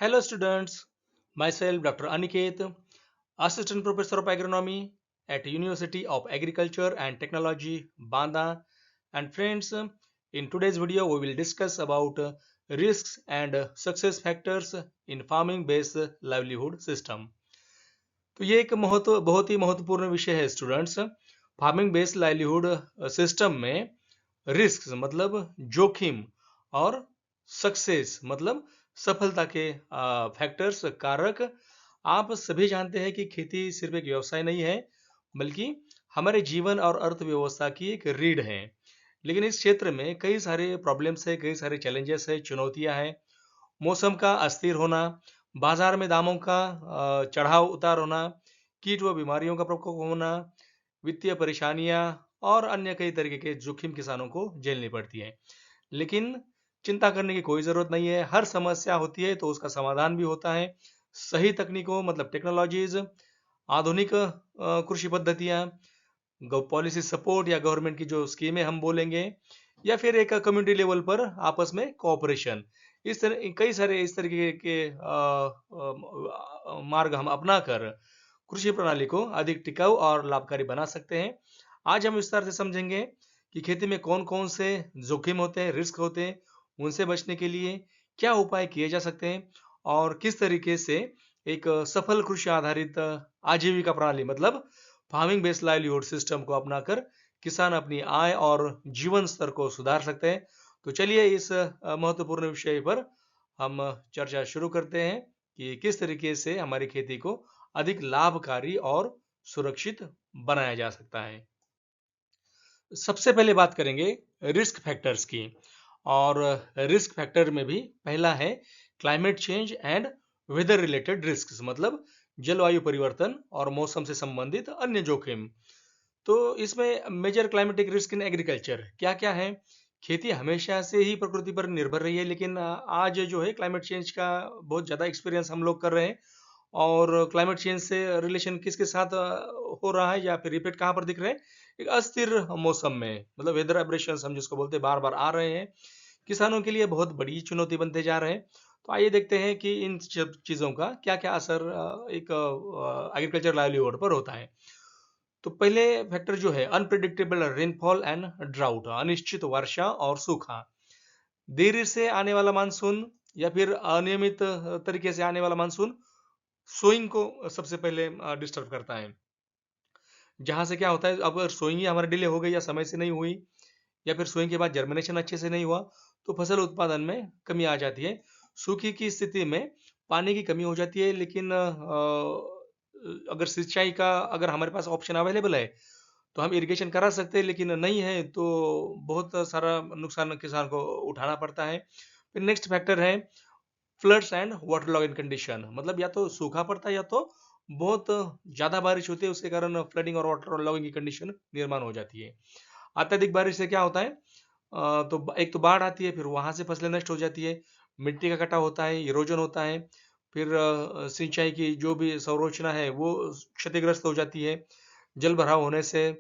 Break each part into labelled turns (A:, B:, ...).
A: Hello students, myself Dr. Aniket, Assistant Professor of Agronomy at University of Agriculture and Technology, Banda. And friends, in today's video we will discuss about risks and success factors in farming based livelihood system. तो ये एक बहुत ही महत्वपूर्ण विषय है students. Farming based livelihood system में risk मतलब जोखिम और सक्सेस मतलब सफलता के फैक्टर्स कारक। आप सभी जानते हैं कि खेती सिर्फ एक व्यवसाय नहीं है, बल्कि हमारे जीवन और अर्थव्यवस्था की एक रीढ़ है। लेकिन इस क्षेत्र में कई सारे प्रॉब्लम्स है, कई सारे चैलेंजेस है, चुनौतियां हैं। मौसम का अस्थिर होना, बाजार में दामों का चढ़ाव उतार होना, कीट व बीमारियों का प्रकोप होना, वित्तीय परेशानियां और अन्य कई तरीके के जोखिम किसानों को झेलनी पड़ती है। लेकिन चिंता करने की कोई जरूरत नहीं है। हर समस्या होती है तो उसका समाधान भी होता है। सही तकनीकों मतलब टेक्नोलॉजीज, आधुनिक कृषि पद्धतियां, पॉलिसी सपोर्ट या गवर्नमेंट की जो स्कीमें हम बोलेंगे, या फिर एक कम्युनिटी लेवल पर आपस में कोऑपरेशन, इस तरह कई सारे इस तरीके के मार्ग हम अपनाकर कृषि प्रणाली को अधिक टिकाऊ और लाभकारी बना सकते हैं। आज हम विस्तार से समझेंगे कि खेती में कौन कौन से जोखिम होते हैं, रिस्क होते हैं, उनसे बचने के लिए क्या उपाय किए जा सकते हैं और किस तरीके से एक सफल कृषि आधारित आजीविका प्रणाली मतलब फार्मिंग बेस्ड लाइवलीहुड सिस्टम को अपनाकर किसान अपनी आय और जीवन स्तर को सुधार सकते हैं। तो चलिए इस महत्वपूर्ण विषय पर हम चर्चा शुरू करते हैं कि किस तरीके से हमारी खेती को अधिक लाभकारी और सुरक्षित बनाया जा सकता है। सबसे पहले बात करेंगे रिस्क फैक्टर्स की, और रिस्क फैक्टर में भी पहला है climate change and weather related risk मतलब जलवायु परिवर्तन और मौसम से संबंधित अन्य जोखिम। तो इसमें major climatic risk in agriculture क्या क्या है। खेती हमेशा से ही प्रकृति पर निर्भर रही है, लेकिन आज जो है क्लाइमेट चेंज का बहुत ज़्यादा एक्सपीरियंस हम लोग कर रहे हैं। और क्लाइमेट चेंज से रिलेशन किसके साथ हो रहा है या फिर इफेक्ट कहाँ पर दिख रहे हैं? एक अस्थिर मौसम में मतलब वेदर एब्रेशंस हम जिसको बोलते हैं बार बार आ रहे हैं, किसानों के लिए बहुत बड़ी चुनौती बनते जा रहे हैं। तो आइए देखते हैं कि इन चीज़ों का क्या क्या असर एक एग्रीकल्चर लाइवलीहुड पर होता है। तो पहले फैक्टर जो है अनप्रिडिक्टेबल रेनफॉल एंड ड्राउट, अनिश्चित वर्षा और सूखा। देरी से आने वाला मानसून या फिर अनियमित तरीके से आने वाला मानसून सोइंग को सबसे पहले डिस्टर्ब करता है। जहां से क्या होता है, अगर सोइंग ही हमारी डिले हो गई या समय से नहीं हुई, या फिर सोइंग के बाद जर्मिनेशन अच्छे से नहीं हुआ, तो फसल उत्पादन में कमी आ जाती है। सूखी की स्थिति में पानी की कमी हो जाती है, लेकिन अगर सिंचाई का अगर हमारे पास ऑप्शन अवेलेबल है तो हम इरिगेशन करा सकते हैं, लेकिन नहीं है तो बहुत सारा नुकसान किसान को उठाना पड़ता है। फिर नेक्स्ट फैक्टर है floods and water logging condition, मतलब या तो सूखा पड़ता है या तो बहुत ज्यादा बारिश होती है, उसके कारण फ्लडिंग और वाटर लॉगिंग की कंडीशन निर्माण हो जाती है। अत्यधिक बारिश से क्या होता है, तो एक तो बाढ़ आती है, फिर वहां से फसलें नष्ट हो जाती है, मिट्टी का कटाव होता है, इरोजन होता है, फिर सिंचाई की जो भी संरचना है वो क्षतिग्रस्त हो जाती है। जल भराव होने से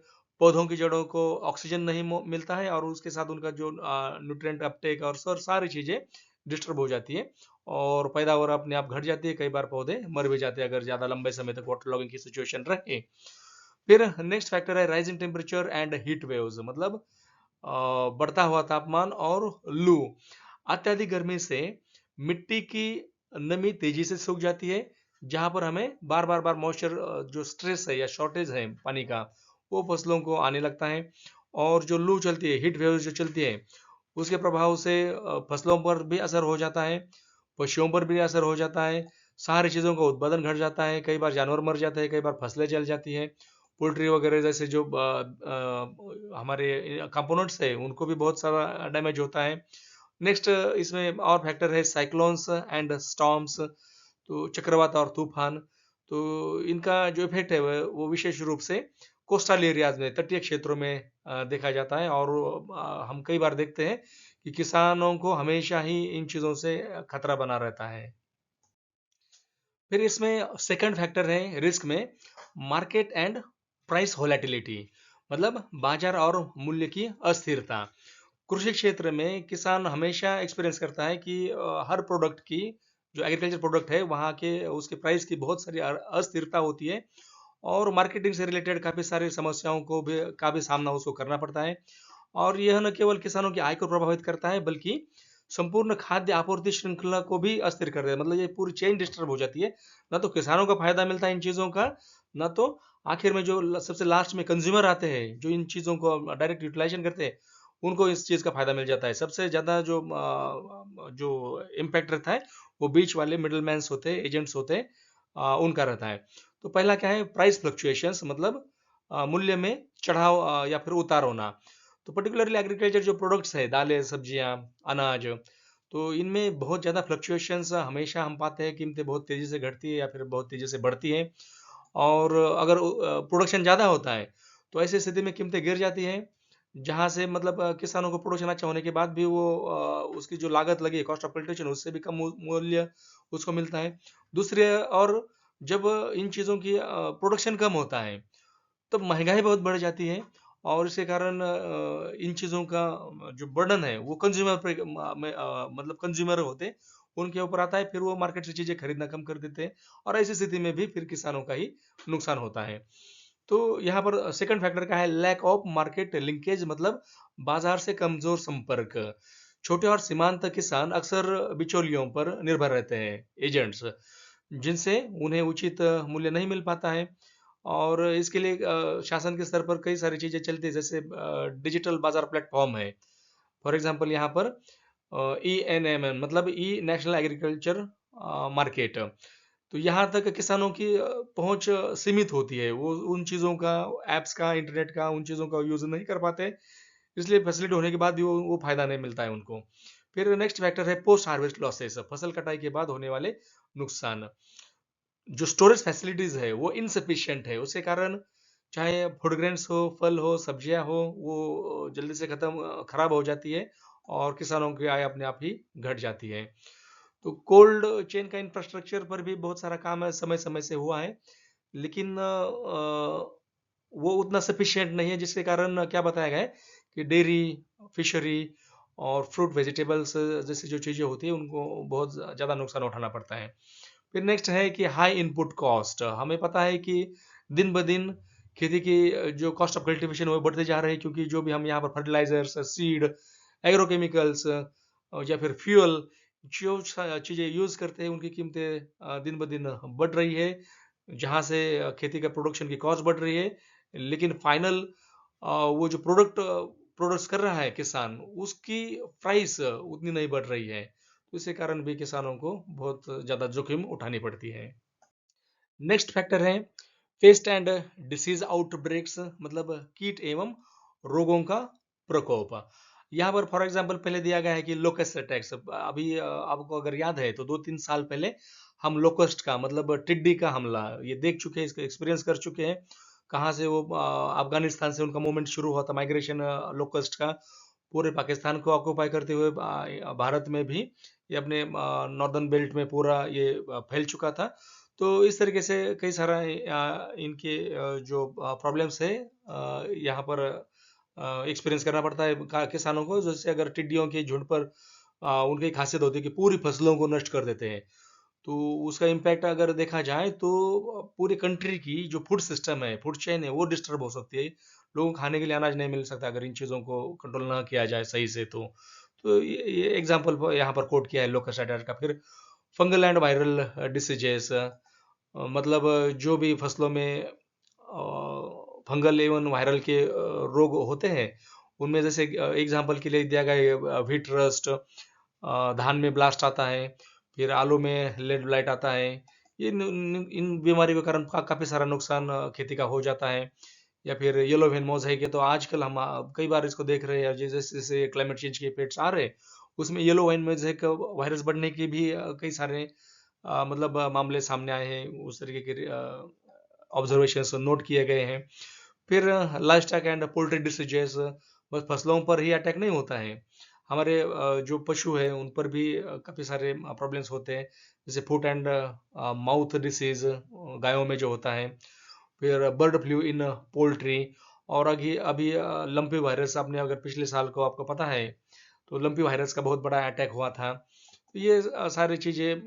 A: पौधों की जड़ों को ऑक्सीजन नहीं मिलता है और उसके साथ उनका जो न्यूट्रिएंट अपटेक और सारी चीजें डिस्टर्ब हो जाती है और पैदावार अपने आप घट जाती है। कई बार पौधे मर भी जाते हैं अगर ज्यादा लंबे समय तक वाटर लॉगिंग की सिचुएशन रहे। फिर नेक्स्ट फैक्टर है rising temperature and heat waves, मतलब बढ़ता हुआ तापमान और लू। अत्यधिक गर्मी से मिट्टी की नमी तेजी से सूख जाती है, जहां पर हमें बार बार बार मॉइस्चर जो स्ट्रेस है या शॉर्टेज है पानी का, वो फसलों को आने लगता है। और जो लू चलती है, हीट वेव जो चलती है, उसके प्रभाव से फसलों पर भी असर हो जाता है, पशुओं पर भी असर हो जाता है, सारी चीज़ों का उत्पादन घट जाता है, कई बार जानवर मर जाते हैं, कई बार फसलें जल जाती है। पोल्ट्री वगैरह जैसे जो हमारे कंपोनेंट्स है उनको भी बहुत सारा डैमेज होता है। नेक्स्ट इसमें और फैक्टर है साइक्लोन्स एंड स्टॉर्म्स, तो चक्रवात और तूफान। तो इनका जो इफेक्ट है वो विशेष रूप से कोस्टल एरियाज में, तटीय क्षेत्रों में देखा जाता है। और हम कई बार देखते हैं कि किसानों को हमेशा ही इन चीज़ों से खतरा बना रहता है। फिर इसमें सेकंड फैक्टर है रिस्क में मार्केट एंड प्राइस वोलेटिलिटी, मतलब बाजार और मूल्य की अस्थिरता। कृषि क्षेत्र में किसान हमेशा एक्सपीरियंस करता है कि हर प्रोडक्ट की जो एग्रीकल्चर प्रोडक्ट है वहाँ के उसके प्राइस की बहुत सारी अस्थिरता होती है, और मार्केटिंग से रिलेटेड काफ़ी सारी समस्याओं को भी का भी सामना उसको करना पड़ता है। और यह न केवल किसानों की आय को प्रभावित करता है, बल्कि संपूर्ण खाद्य आपूर्ति श्रृंखला को भी अस्थिर कर देता है। मतलब ये पूरी चेन डिस्टर्ब हो जाती है। ना तो किसानों को फायदा मिलता है इन चीज़ों का, ना तो आखिर में जो सबसे लास्ट में कंज्यूमर आते हैं, जो इन चीज़ों को डायरेक्ट यूटिलाइजेशन करते हैं, उनको इस चीज़ का फायदा मिल जाता है। सबसे ज़्यादा जो इम्पैक्ट रहता है, वो बीच वाले मिडल मैन्स होते हैं, एजेंट्स होते हैं, उनका रहता है। तो पहला क्या है, प्राइस फ्लक्चुएशंस, मतलब मूल्य में चढ़ाव या फिर उतार होना। तो पर्टिकुलरली एग्रीकल्चर जो प्रोडक्ट्स है, दालें, सब्जियां, अनाज, तो इनमें बहुत ज़्यादा फ्लक्चुएशंस हमेशा हम पाते हैं। कीमतें बहुत तेज़ी से घटती है या फिर बहुत तेज़ी से बढ़ती हैं। और अगर प्रोडक्शन ज़्यादा होता है तो ऐसी स्थिति में कीमतें गिर जाती हैं, जहाँ से मतलब किसानों को प्रोडक्शन अच्छा होने के बाद भी वो उसकी जो लागत लगी, कॉस्ट ऑफ कल्टीवेशन, उससे भी कम मूल्य उसको मिलता है। दूसरे और जब इन चीज़ों की प्रोडक्शन कम होता है तो महंगाई बहुत बढ़ जाती है, और इसके कारण इन चीज़ों का जो बर्डन है वो कंज्यूमर पे मतलब कंज्यूमर होते हैं, उनके ऊपर आता है। फिर वो मार्केट से चीज़ें खरीदना कम कर देते हैं, और ऐसी स्थिति में भी फिर किसानों का ही नुकसान होता है। तो यहाँ पर सेकंड फैक्टर क्या है, लैक ऑफ मार्केट लिंकेज, मतलब बाजार से कमजोर संपर्क। छोटे और सीमांत किसान अक्सर बिचौलियों पर निर्भर रहते हैं, एजेंट्स, जिनसे उन्हें उचित मूल्य नहीं मिल पाता है। और इसके लिए शासन के स्तर पर कई सारी चीजें चलती है, जैसे डिजिटल बाजार प्लेटफॉर्म है। फॉर एग्जांपल यहाँ पर ENMM, मतलब ई नेशनल एग्रीकल्चर मार्केट। तो यहाँ तक किसानों की पहुंच सीमित होती है, वो उन चीज़ों का, ऐप्स का, इंटरनेट का, उन चीज़ों का यूज़ नहीं कर पाते, इसलिए फैसिलिटी होने के बाद भी वो फायदा नहीं मिलता है उनको। फिर नेक्स्ट फैक्टर है पोस्ट हार्वेस्ट लॉसेस, फसल कटाई के बाद होने वाले नुकसान। जो स्टोरेज फैसिलिटीज है वो इनसफिशिएंट है, उसके कारण चाहे फूड ग्रेन्स हो, फल हो, सब्जियां हो, वो जल्दी से खत्म खराब हो जाती है, और किसानों की आय अपने आप ही घट जाती है। तो कोल्ड चेन का इंफ्रास्ट्रक्चर पर भी बहुत सारा काम है, समय समय से हुआ है, लेकिन वो उतना सफिशिएंट नहीं है, जिसके कारण क्या बताया गया है कि डेयरी, फिशरी और फ्रूट वेजिटेबल्स जैसी जो चीज़ें होती है, उनको बहुत ज़्यादा नुकसान उठाना पड़ता है। फिर नेक्स्ट है कि हाई इनपुट कॉस्ट। हमें पता है कि दिन ब दिन खेती की जो कॉस्ट ऑफ कल्टीवेशन वो बढ़ते जा रहे हैं, क्योंकि जो भी हम यहाँ पर फर्टिलाइजर्स, सीड, एग्रोकेमिकल्स या फिर फ्यूल, जो चीज़ें यूज़ करते हैं, उनकी कीमतें दिन ब दिन बढ़ रही है, जहाँ से खेती का प्रोडक्शन की कॉस्ट बढ़ रही है। लेकिन फाइनल वो जो प्रोडक्ट्स कर रहा है किसान, उसकी प्राइस उतनी नहीं बढ़ रही है। तो इसके कारण भी किसानों को बहुत ज़्यादा जोखिम उठानी पड़ती है। नेक्स्ट फैक्टर है पेस्ट एंड डिसीज आउटब्रेक्स, मतलब कीट एवं रोगों का प्रकोप। यहाँ पर फॉर एग्जांपल पहले दिया गया है कि लोकस्ट अटैक्स। अभी आपको अगर याद है तो 2-3 साल पहले हम लोकस्ट का, मतलब टिड्डी का हमला ये देख चुके हैं, इसका एक्सपीरियंस कर चुके हैं। कहाँ से वो अफगानिस्तान से उनका मूवमेंट शुरू हुआ था, माइग्रेशन लोकस्ट का, पूरे पाकिस्तान को ऑक्यूपाई करते हुए भारत में भी ये अपने नॉर्दर्न बेल्ट में पूरा ये फैल चुका था। तो इस तरीके से कई सारा इनके जो प्रॉब्लम्स है यहाँ पर एक्सपीरियंस करना पड़ता है किसानों को। जैसे अगर टिड्डियों के झुंड पर उनकी एक खासियत होती है कि पूरी फसलों को नष्ट कर देते हैं, तो उसका इम्पैक्ट अगर देखा जाए तो पूरी कंट्री की जो फूड सिस्टम है, फूड चेन है, वो डिस्टर्ब हो सकती है। लोगों को खाने के लिए अनाज नहीं मिल सकता अगर इन चीज़ों को कंट्रोल ना किया जाए सही से। तो ये एग्जाम्पल यहाँ पर कोट किया है लोकस्ट अटैक का। फिर फंगल एंड वायरल डिसीजेस, मतलब जो भी फसलों में फंगल एवं वायरल के रोग होते हैं, उनमें जैसे एग्जाम्पल के लिए दिया गया व्हीट रस्ट, धान में ब्लास्ट आता है, फिर आलू में लेड ब्लाइट आता है। ये इन बीमारियों के कारण काफ़ी सारा नुकसान खेती का हो जाता है। या फिर येलो वेन मोज़ेक है, तो आजकल हम कई बार इसको देख रहे हैं, जैसे जैसे क्लाइमेट चेंज के इफेक्ट्स आ रहे हैं, उसमें येलो वेन मोज़ेक वायरस बढ़ने के भी कई सारे मतलब मामले सामने आए हैं, उस तरीके के ऑब्जर्वेशंस नोट किए गए हैं। फिर life stock and poultry diseases, बस फसलों पर ही अटैक नहीं होता है, हमारे जो पशु है उन पर भी काफ़ी सारे प्रॉब्लम्स होते हैं, जैसे फुट एंड माउथ डिसीज गायों में जो होता है। फिर बर्ड फ्लू इन पोल्ट्री, और अभी अभी लंपी वायरस, आपने अगर पिछले साल को आपको पता है तो लंपी वायरस का बहुत बड़ा अटैक हुआ था। तो ये सारी चीज़ें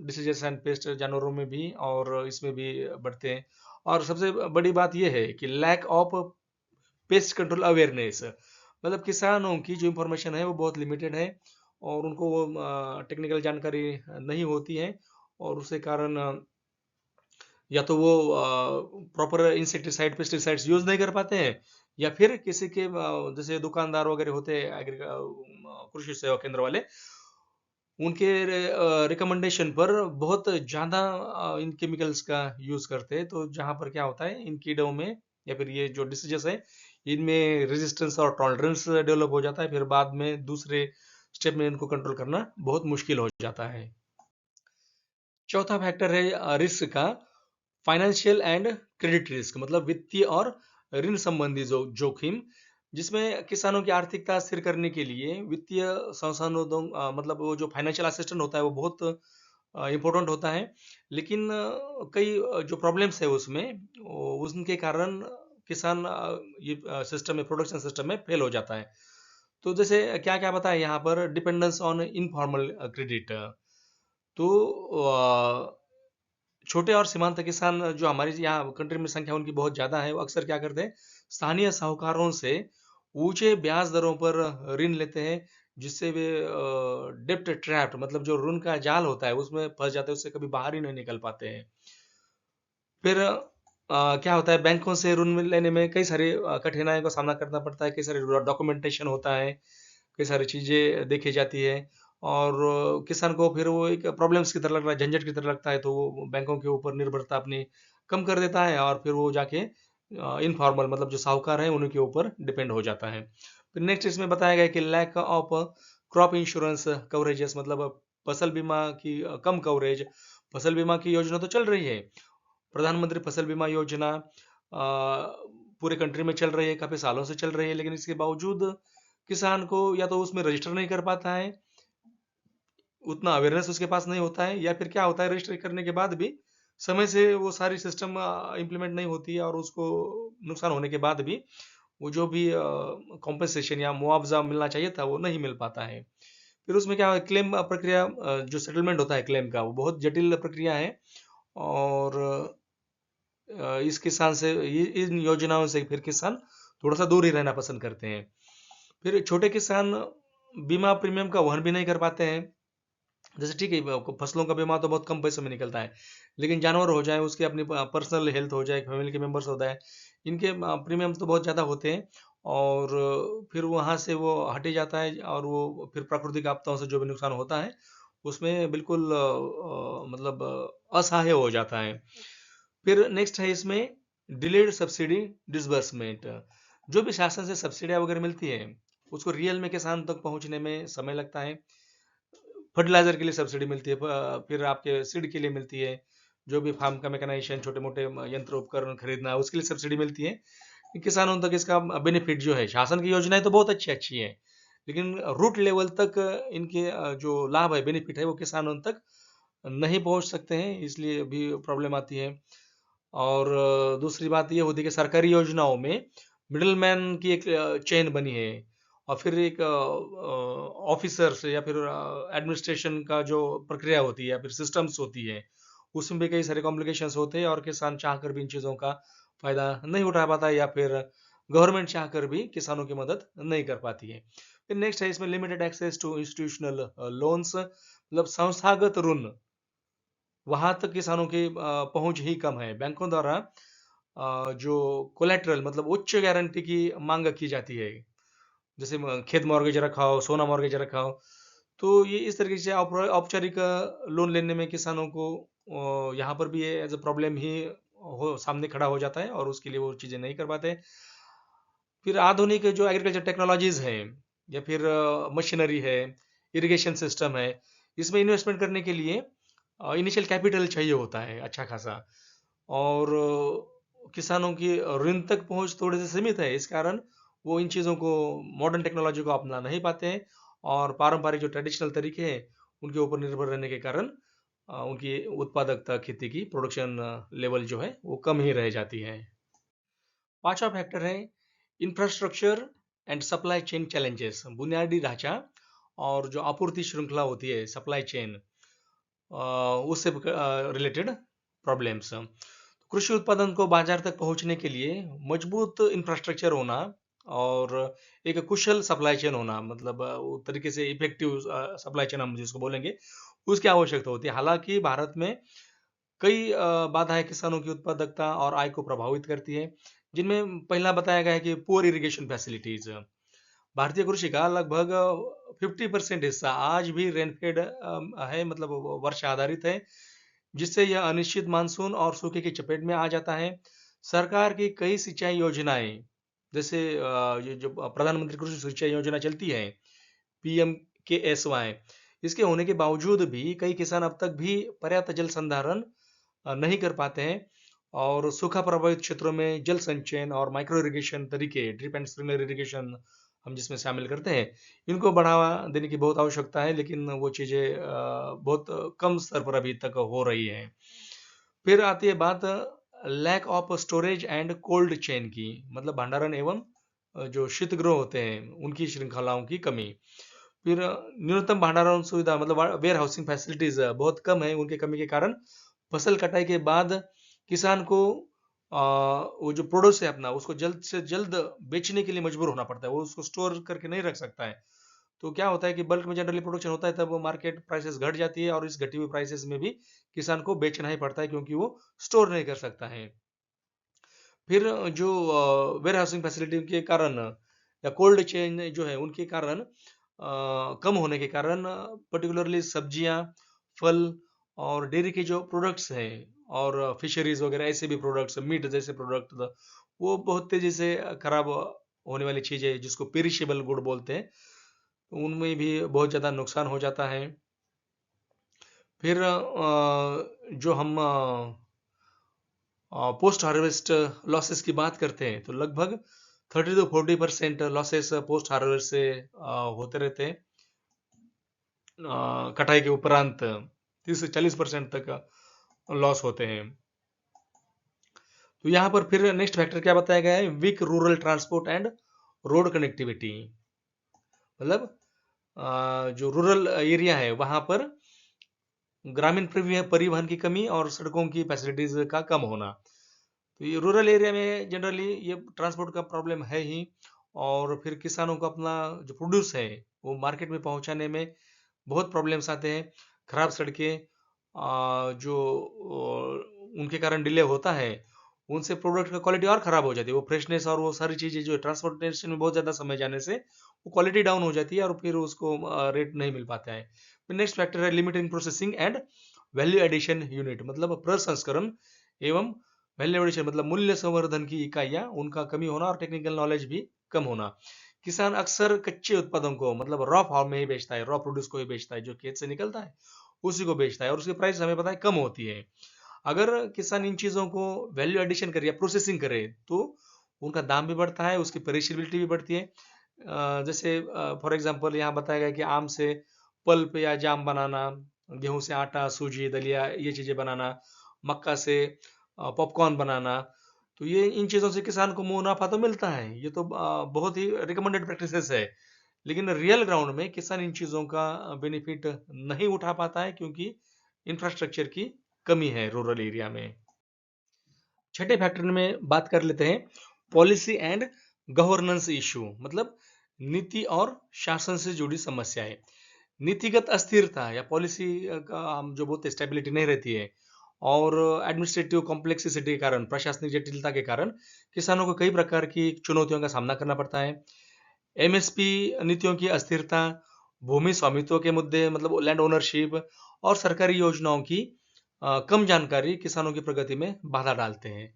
A: डिसीजेस एंड पेस्ट जानवरों में भी और इसमें भी बढ़ते हैं। और सबसे बड़ी बात ये है कि lack of pest control awareness, मतलब किसानों की जो इंफॉर्मेशन है वो बहुत लिमिटेड है और उनको वो टेक्निकल जानकारी नहीं होती है और उसके कारण या तो वो प्रॉपर इंसेक्टिसाइड पेस्टिसाइड्स यूज नहीं कर पाते हैं या फिर किसी के जैसे दुकानदार वगैरह होते हैं कृषि सेवा केंद्र वाले, उनके रिकमेंडेशन पर बहुत ज़्यादा इन केमिकल्स का यूज़ करते हैं, तो जहाँ पर क्या होता है इन कीड़ों में या फिर ये जो डिसीजेस है इनमें रेजिस्टेंस और टॉलरेंस डेवलप हो जाता है, फिर बाद में दूसरे स्टेप में इनको कंट्रोल करना बहुत मुश्किल हो जाता है। चौथा फैक्टर है रिस्क का, फाइनेंशियल एंड क्रेडिट रिस्क, मतलब वित्तीय और ऋण संबंधी जो जोखिम, जिसमें किसानों की आर्थिकता स्थिर करने के लिए वित्तीय संसाधनों मतलब वो जो फाइनेंशियल असिस्टेंट होता है वो बहुत इम्पोर्टेंट होता है, लेकिन कई जो प्रॉब्लम्स है उसमें उनके कारण किसान ये सिस्टम में प्रोडक्शन सिस्टम में फेल हो जाता है। तो जैसे क्या क्या बताया यहाँ पर, डिपेंडेंस ऑन इनफॉर्मल क्रेडिट, तो छोटे और सीमांत किसान जो हमारे यहाँ कंट्री में संख्या उनकी बहुत ज़्यादा है, वो अक्सर क्या करते हैं स्थानीय साहूकारों से ऊंचे ब्याज दरों पर ऋण लेते हैं, जिससे वे डेप्ट ट्रैप्ड, मतलब जो ऋण का जाल होता है उसमें फंस जाते हैं, उससे कभी बाहर ही नहीं निकल पाते हैं। फिर क्या होता है बैंकों से ऋण लेने में कई सारी कठिनाइयों का सामना करना पड़ता है, कई सारे डॉक्यूमेंटेशन होता है, कई सारी चीज़ें देखी जाती है और किसान को फिर वो एक प्रॉब्लम्स की तरह लग रहा है, झंझट की तरह लगता है, तो वो बैंकों के ऊपर निर्भरता अपनी कम कर देता है और फिर वो जाके इनफॉर्मल मतलब जो साहूकार हैं उन्हीं के ऊपर डिपेंड हो जाता है। फिर नेक्स्ट इसमें बताया गया कि lack of crop insurance coverages, मतलब फसल बीमा की कम कवरेज। फसल बीमा की योजना तो चल रही है, प्रधानमंत्री फसल बीमा योजना पूरे कंट्री में चल रही है, काफ़ी सालों से चल रही है, लेकिन इसके बावजूद किसान को या तो उसमें रजिस्टर नहीं कर पाता है, उतना अवेयरनेस उसके पास नहीं होता है, या फिर क्या होता है रजिस्टर करने के बाद भी समय से वो सारी सिस्टम इम्प्लीमेंट नहीं होती है और उसको नुकसान होने के बाद भी वो जो भी कॉम्पेंसेशन या मुआवजा मिलना चाहिए था वो नहीं मिल पाता है। फिर उसमें क्या क्लेम प्रक्रिया, जो सेटलमेंट होता है क्लेम का, वो बहुत जटिल प्रक्रिया है और इस किसान से इन योजनाओं से फिर किसान थोड़ा सा दूर ही रहना पसंद करते हैं। फिर छोटे किसान बीमा प्रीमियम का वहन भी नहीं कर पाते हैं। जैसे ठीक है फसलों का बीमा तो बहुत कम पैसों में निकलता है, लेकिन जानवर हो जाए, उसके अपनी पर्सनल हेल्थ हो जाए, फैमिली के मेंबर्स हो जाए, इनके प्रीमियम तो बहुत ज़्यादा होते हैं और फिर वहाँ से वो हटे जाता है और वो फिर प्राकृतिक आपदाओं से जो भी नुकसान होता है उसमें बिल्कुल मतलब असहाय हो जाता है। फिर नेक्स्ट है इसमें डिलेड सब्सिडी डिसबर्समेंट, जो भी शासन से सब्सिडियाँ वगैरह मिलती है उसको रियल में किसान तक पहुंचने में समय लगता है। फर्टिलाइजर के लिए सब्सिडी मिलती है, फिर आपके सीड के लिए मिलती है, जो भी फार्म का मैकेनाइजेशन छोटे मोटे यंत्र उपकरण खरीदना है उसके लिए सब्सिडी मिलती है। किसानों तक इसका बेनिफिट जो है, शासन की योजनाएं तो बहुत अच्छी अच्छी है, लेकिन रूट लेवल तक इनके जो लाभ है बेनिफिट है वो किसानों तक नहीं पहुंच सकते हैं, इसलिए भी प्रॉब्लम आती है। और दूसरी बात ये होती है कि सरकारी योजनाओं में मिडल मैन की एक चेन बनी है और फिर एक ऑफिसर्स या फिर एडमिनिस्ट्रेशन का जो प्रक्रिया होती है या फिर सिस्टम्स होती है उसमें भी कई सारे कॉम्प्लिकेशंस होते हैं और किसान चाहकर भी इन चीज़ों का फायदा नहीं उठा पाता है या फिर गवर्नमेंट चाहकर भी किसानों की मदद नहीं कर पाती है। फिर नेक्स्ट है इसमें limited access to institutional loans, मतलब संस्थागत ऋण वहां तक किसानों की पहुंच ही कम है। बैंकों द्वारा जो कोलेटरल मतलब उच्च गारंटी की मांग की जाती है, जैसे खेत मॉर्गेज रखा हो, सोना मॉर्गेज रखा हो, तो ये इस तरीके से औपचारिक लोन लेने में किसानों को यहाँ पर भी एज अ प्रॉब्लम ही हो सामने खड़ा हो जाता है और उसके लिए वो चीज़ें नहीं कर पाते। फिर आधुनिक जो एग्रीकल्चर टेक्नोलॉजीज हैं या फिर मशीनरी है, इरिगेशन सिस्टम है, इसमें इन्वेस्टमेंट करने के लिए इनिशियल कैपिटल चाहिए होता है अच्छा खासा और किसानों की ऋण तक पहुंच थोड़े से सीमित है, इस कारण वो इन चीज़ों को मॉडर्न टेक्नोलॉजी को अपना नहीं पाते हैं और पारंपरिक जो ट्रेडिशनल तरीके हैं उनके ऊपर निर्भर रहने के कारण उनकी उत्पादकता खेती की प्रोडक्शन लेवल जो है वो कम ही रह जाती है। पांचवा फैक्टर है infrastructure and supply chain challenges, बुनियादी ढांचा और जो आपूर्ति श्रृंखला होती है, सप्लाई चेन, उससे रिलेटेड प्रॉब्लम्स। कृषि उत्पादन को बाजार तक पहुंचने के लिए मजबूत इंफ्रास्ट्रक्चर होना और एक कुशल सप्लाई चेन होना, मतलब वो तरीके से इफेक्टिव सप्लाई चेन हम जिसको बोलेंगे, उसकी आवश्यकता होती है। हालांकि भारत में कई बाधाएं किसानों की उत्पादकता और आय को प्रभावित करती है, जिनमें पहला बताया गया है कि पुअर इरिगेशन फैसिलिटीज। भारतीय कृषि का लगभग 50% हिस्सा आज भी रेनफेड है, मतलब वो वर्षा आधारित है, जिससे यह अनिश्चित मानसून और सूखे की चपेट में आ जाता है। सरकार की कई सिंचाई योजनाएं, जैसे ये जो प्रधानमंत्री कृषि सिंचाई योजना चलती है, PMKSY, इसके होने के बावजूद भी कई किसान अब तक भी पर्याप्त जल संधारण नहीं कर पाते हैं, और सूखा प्रभावित क्षेत्रों में जल संचयन और माइक्रो इरिगेशन तरीके, ड्रिप एंड स्प्रिंकलर इरिगेशन हम जिसमें शामिल करते हैं, इनको बढ़ावा देने की बहुत आवश्यकता है, लेकिन वो चीज़ें बहुत कम स्तर पर अभी तक हो रही है। फिर आती है बात lack of storage and cold chain की, मतलब भंडारण एवं जो शीतगृह होते हैं उनकी श्रृंखलाओं की कमी। फिर न्यूनतम भंडारण सुविधा, मतलब वेयर हाउसिंग फैसिलिटीज बहुत कम है, उनके कमी के कारण फसल कटाई के बाद किसान को वो जो प्रोड्यूस है अपना, उसको जल्द से जल्द बेचने के लिए मजबूर होना पड़ता है, वो उसको स्टोर करके नहीं रख सकता है। तो क्या होता है कि बल्क में जनरली प्रोडक्शन होता है, तब वो मार्केट प्राइसेस घट जाती है, और इस घटी हुई प्राइसेस में भी किसान को बेचना ही पड़ता है, क्योंकि वो स्टोर नहीं कर सकता है। फिर जो वेयर हाउसिंग फैसिलिटी के कारण या कोल्ड चेन जो है उनके कारण कम होने के कारण, पर्टिकुलरली सब्जियां, फल और डेयरी के जो प्रोडक्ट्स हैं, और फिशरीज वगैरह ऐसे भी प्रोडक्ट्स, मीट जैसे प्रोडक्ट, वो बहुत तेजी से खराब होने वाली चीजें जिसको पेरिशेबल गुड बोलते हैं, उनमें भी बहुत ज़्यादा नुकसान हो जाता है। फिर जो हम पोस्ट हार्वेस्ट लॉसेस की बात करते हैं, तो लगभग 30 to 40% लॉसेस पोस्ट हार्वेस्ट से होते रहते हैं। कटाई के उपरांत 30 से 40% तक लॉस होते हैं। तो यहाँ पर फिर नेक्स्ट फैक्टर क्या बताया गया है, weak rural transport and road connectivity, मतलब जो रूरल एरिया है वहां पर ग्रामीण परिवहन की कमी और सड़कों की फैसिलिटीज का कम होना। तो ये रूरल एरिया में जनरली ये ट्रांसपोर्ट का प्रॉब्लम है ही, और फिर किसानों को अपना जो प्रोड्यूस है वो मार्केट में पहुंचाने में बहुत प्रॉब्लम्स आते हैं। खराब सड़कें, जो उनके कारण डिले होता है, उनसे प्रोडक्ट का क्वालिटी और ख़राब हो जाती है, वो फ्रेशनेस और वो सारी चीज़ें जो ट्रांसपोर्टेशन में बहुत ज़्यादा समय जाने से वो क्वालिटी डाउन हो जाती है, और फिर उसको रेट नहीं मिल पाता है। फिर नेक्स्ट फैक्टर है limited processing and value addition unit, मतलब प्रसंस्करण एवं वैल्यू एडिशन, मतलब मूल्य संवर्धन की इकाइयाँ, उनका कमी होना और टेक्निकल नॉलेज भी कम होना। किसान अक्सर कच्चे उत्पादों को, मतलब रॉ फॉर्म में ही बेचता है, रॉ प्रोड्यूस को ही बेचता है, जो खेत से निकलता है उसी को बेचता है, और उसकी प्राइस हमें पता है कम होती है। अगर किसान इन चीज़ों को वैल्यू एडिशन करे या प्रोसेसिंग करे, तो उनका दाम भी बढ़ता है, उसकी पेरिशेबिलिटी भी बढ़ती है। जैसे फॉर एग्जांपल यहाँ बताया गया कि आम से पल्प या जाम बनाना, गेहूं से आटा, सूजी, दलिया, ये चीज़ें बनाना, मक्का से पॉपकॉर्न बनाना, तो ये इन चीज़ों से किसान को मुनाफा तो मिलता है, ये तो बहुत ही रिकमेंडेड प्रैक्टिसेस है, लेकिन रियल ग्राउंड में किसान इन चीज़ों का बेनिफिट नहीं उठा पाता है, क्योंकि इंफ्रास्ट्रक्चर की कमी है रूरल एरिया में। छठे फैक्टर में बात कर लेते हैं पॉलिसी एंड गवर्नेंस इशू, मतलब नीति और शासन से जुड़ी समस्याएं। नीतिगत अस्थिरता या पॉलिसी का हम जो बोलते हैं स्टेबिलिटी नहीं रहती है, और एडमिनिस्ट्रेटिव कॉम्प्लेक्सिसिटी के कारण, प्रशासनिक जटिलता के कारण किसानों को कई प्रकार की चुनौतियों का सामना करना पड़ता है। MSP नीतियों की अस्थिरता, भूमि स्वामित्व के मुद्दे, मतलब लैंड ओनरशिप, और सरकारी योजनाओं की कम जानकारी किसानों की प्रगति में बाधा डालते हैं।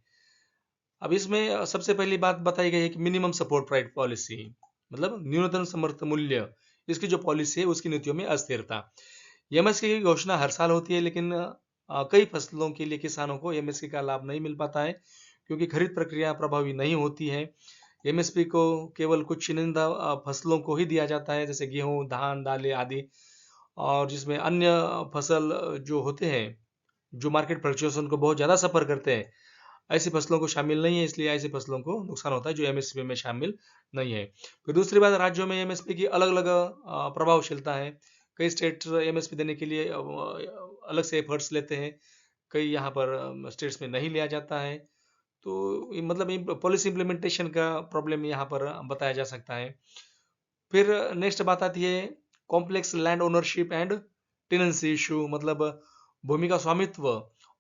A: अब इसमें सबसे पहली बात बताई गई है कि मिनिमम सपोर्ट प्राइस पॉलिसी, मतलब न्यूनतम समर्थन मूल्य, इसकी जो पॉलिसी है उसकी नीतियों में अस्थिरता। एमएसपी की घोषणा हर साल होती है, लेकिन कई फसलों के लिए किसानों को एमएसपी का लाभ नहीं मिल पाता है, क्योंकि खरीद प्रक्रिया प्रभावी नहीं होती है। एमएसपी को केवल कुछ चुनिंदा फसलों को ही दिया जाता है, जैसे गेहूं, धान, दालें आदि, और जिसमें अन्य फसल जो होते हैं, जो मार्केट फ्लक्चुएशन को बहुत ज़्यादा सफ़र करते हैं, ऐसी फसलों को शामिल नहीं है, इसलिए ऐसी फसलों को नुकसान होता है जो एमएसपी में शामिल नहीं है। फिर दूसरी बात, राज्यों में एमएसपी की अलग-अलग प्रभावशीलता है। कई स्टेट एमएसपी देने के लिए अलग से एफर्ट्स लेते हैं, कई यहाँ पर स्टेट्स में नहीं लिया जाता है। तो मतलब पॉलिसी इम्प्लीमेंटेशन का प्रॉब्लम यहाँ पर बताया जा सकता है। फिर नेक्स्ट बात आती है complex land ownership and tenancy issue, मतलब भूमि का स्वामित्व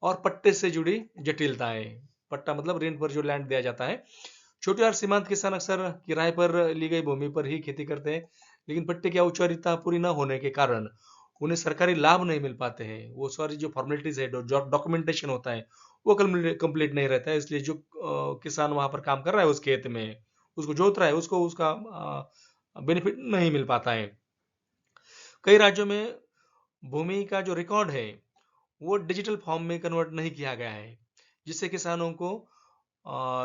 A: और पट्टे से जुड़ी जटिलताएं। पट्टा मतलब रेंट पर जो लैंड दिया जाता है। छोटे और सीमांत किसान अक्सर किराए पर ली गई भूमि पर ही खेती करते हैं, लेकिन पट्टे की औपचारिकता पूरी न होने के कारण उन्हें सरकारी लाभ नहीं मिल पाते हैं। वो सारी जो फॉर्मेलिटीज है, जो डॉक्यूमेंटेशन होता है, वो कंप्लीट नहीं रहता है, इसलिए जो किसान वहां पर काम कर रहा है उस खेत में, उसको जोत रहा है, उसको उसका बेनिफिट नहीं मिल पाता है। कई राज्यों में भूमि का जो रिकॉर्ड है वो डिजिटल फॉर्म में कन्वर्ट नहीं किया गया है, जिससे किसानों को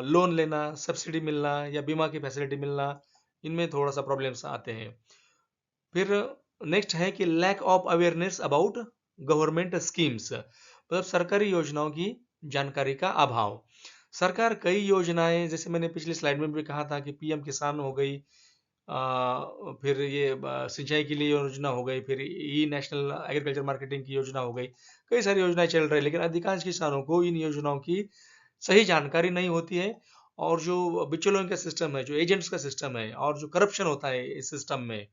A: लोन लेना, सब्सिडी मिलना या बीमा की फैसिलिटी मिलना, इनमें थोड़ा सा प्रॉब्लम्स आते हैं। फिर नेक्स्ट है कि lack of awareness about government schemes, मतलब सरकारी योजनाओं की जानकारी का अभाव। सरकार कई योजनाएं, जैसे मैंने पिछली स्लाइड में भी कहा था कि पीएम किसान हो गई, फिर ये सिंचाई के लिए योजना हो गई, फिर ई नेशनल एग्रीकल्चर मार्केटिंग की योजना हो गई, कई सारी योजनाएं चल रही है, लेकिन अधिकांश किसानों को इन योजनाओं की सही जानकारी नहीं होती है। और जो बिचौलियों का सिस्टम है, जो एजेंट्स का सिस्टम है, और जो करप्शन होता है इस सिस्टम में,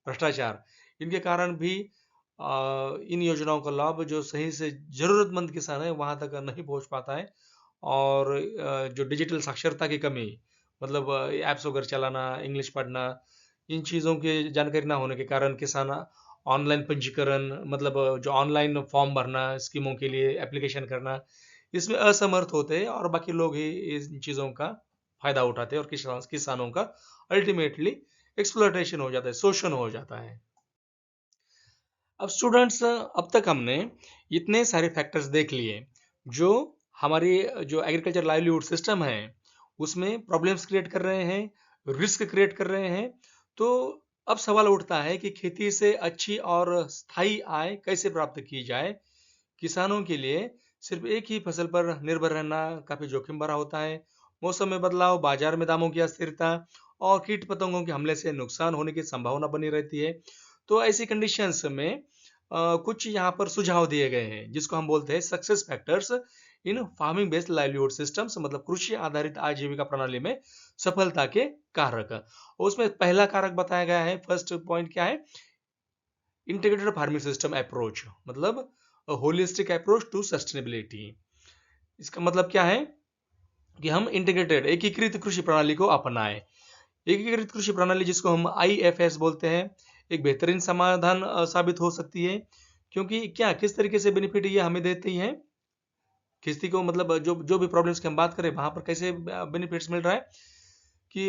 A: भ्रष्टाचार, इनके कारण भी इन योजनाओं का लाभ जो सही से जरूरतमंद किसान है वहां तक नहीं पहुंच पाता है। और जो डिजिटल साक्षरता की कमी, मतलब ऐप्स वगैरह चलाना, इंग्लिश पढ़ना, इन चीज़ों की जानकारी ना होने के कारण किसान ऑनलाइन पंजीकरण, मतलब जो ऑनलाइन फॉर्म भरना, स्कीमों के लिए एप्लीकेशन करना, इसमें असमर्थ होते हैं, और बाकी लोग ही इन चीज़ों का फायदा उठाते हैं, और किसानों का अल्टीमेटली एक्सप्लॉयटेशन हो जाता है, शोषण हो जाता है। अब स्टूडेंट्स, अब तक हमने इतने सारे फैक्टर्स देख लिए जो हमारी जो एग्रीकल्चर लाइवलीहुड सिस्टम है उसमें प्रॉब्लम्स क्रिएट कर रहे हैं, रिस्क क्रिएट कर रहे हैं। तो अब सवाल उठता है कि खेती से अच्छी और स्थायी आय कैसे प्राप्त की जाए। किसानों के लिए सिर्फ एक ही फसल पर निर्भर रहना काफी जोखिम भरा होता है। मौसम में बदलाव, बाजार में दामों की अस्थिरता और कीट पतंगों के हमले से नुकसान होने की संभावना बनी रहती है। तो ऐसी कंडीशंस में कुछ यहाँ पर सुझाव दिए गए हैं जिसको हम बोलते हैं success factors in farming based livelihood systems, मतलब कृषि आधारित आजीविका प्रणाली में सफलता के कारक। और उसमें पहला कारक बताया गया है, फर्स्ट पॉइंट क्या है, इंटीग्रेटेड फार्मिंग सिस्टम अप्रोच, मतलब होलिस्टिक अप्रोच टू सस्टेनेबिलिटी। इसका मतलब क्या है कि हम इंटीग्रेटेड, एकीकृत कृषि प्रणाली को अपनाएं। एकीकृत कृषि प्रणाली, जिसको हम आईएफएस बोलते हैं, एक बेहतरीन समाधान साबित हो सकती है, क्योंकि क्या किस तरीके से बेनिफिट ये हमें देती है, किसी को, मतलब जो जो भी प्रॉब्लम्स की हम बात करें वहां पर कैसे बेनिफिट्स मिल रहा है कि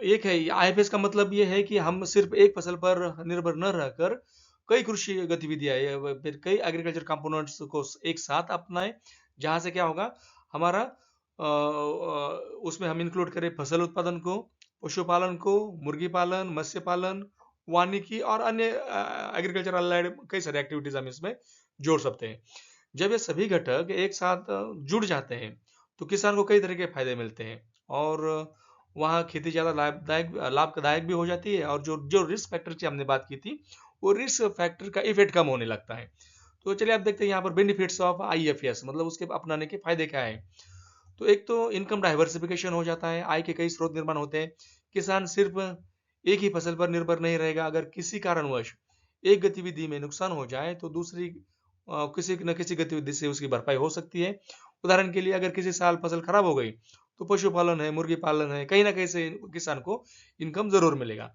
A: एक है आईएफएस का मतलब ये है कि हम सिर्फ एक फसल पर निर्भर न रहकर कई कृषि गतिविधियां फिर कई एग्रीकल्चर कंपोनेंट्स को एक साथ अपनाएं, जहां से क्या होगा, हमारा उसमें हम इंक्लूड करें फसल उत्पादन को, पशुपालन को, मुर्गी पालन, मत्स्य पालन, वानिकी और अन्य एग्रीकल्चर अलाइड कई सारी एक्टिविटीज हम इसमें जोड़ सकते हैं। जब ये सभी घटक एक साथ जुड़ जाते हैं तो किसान को कई तरह के फायदे मिलते हैं, और वहाँ खेती ज़्यादा लाभदायक भी हो जाती है, और जो जो रिस्क फैक्टर की हमने बात की थी वो रिस्क फैक्टर का इफेक्ट कम होने लगता है। तो चलिए आप देखते हैं यहाँ पर बेनिफिट्स ऑफ आईएफएस, मतलब उसके अपनाने के फायदे क्या है। तो एक तो इनकम डाइवर्सिफिकेशन हो जाता है, आय के कई स्रोत निर्माण होते हैं। किसान सिर्फ एक ही फसल पर निर्भर नहीं रहेगा, अगर किसी कारणवश एक गतिविधि में नुकसान हो जाए तो दूसरी किसी न किसी गतिविधि से उसकी भरपाई हो सकती है। उदाहरण के लिए अगर किसी साल फसल खराब हो गई तो पशुपालन है, मुर्गी पालन है, कहीं ना कहीं से किसान को इनकम जरूर मिलेगा।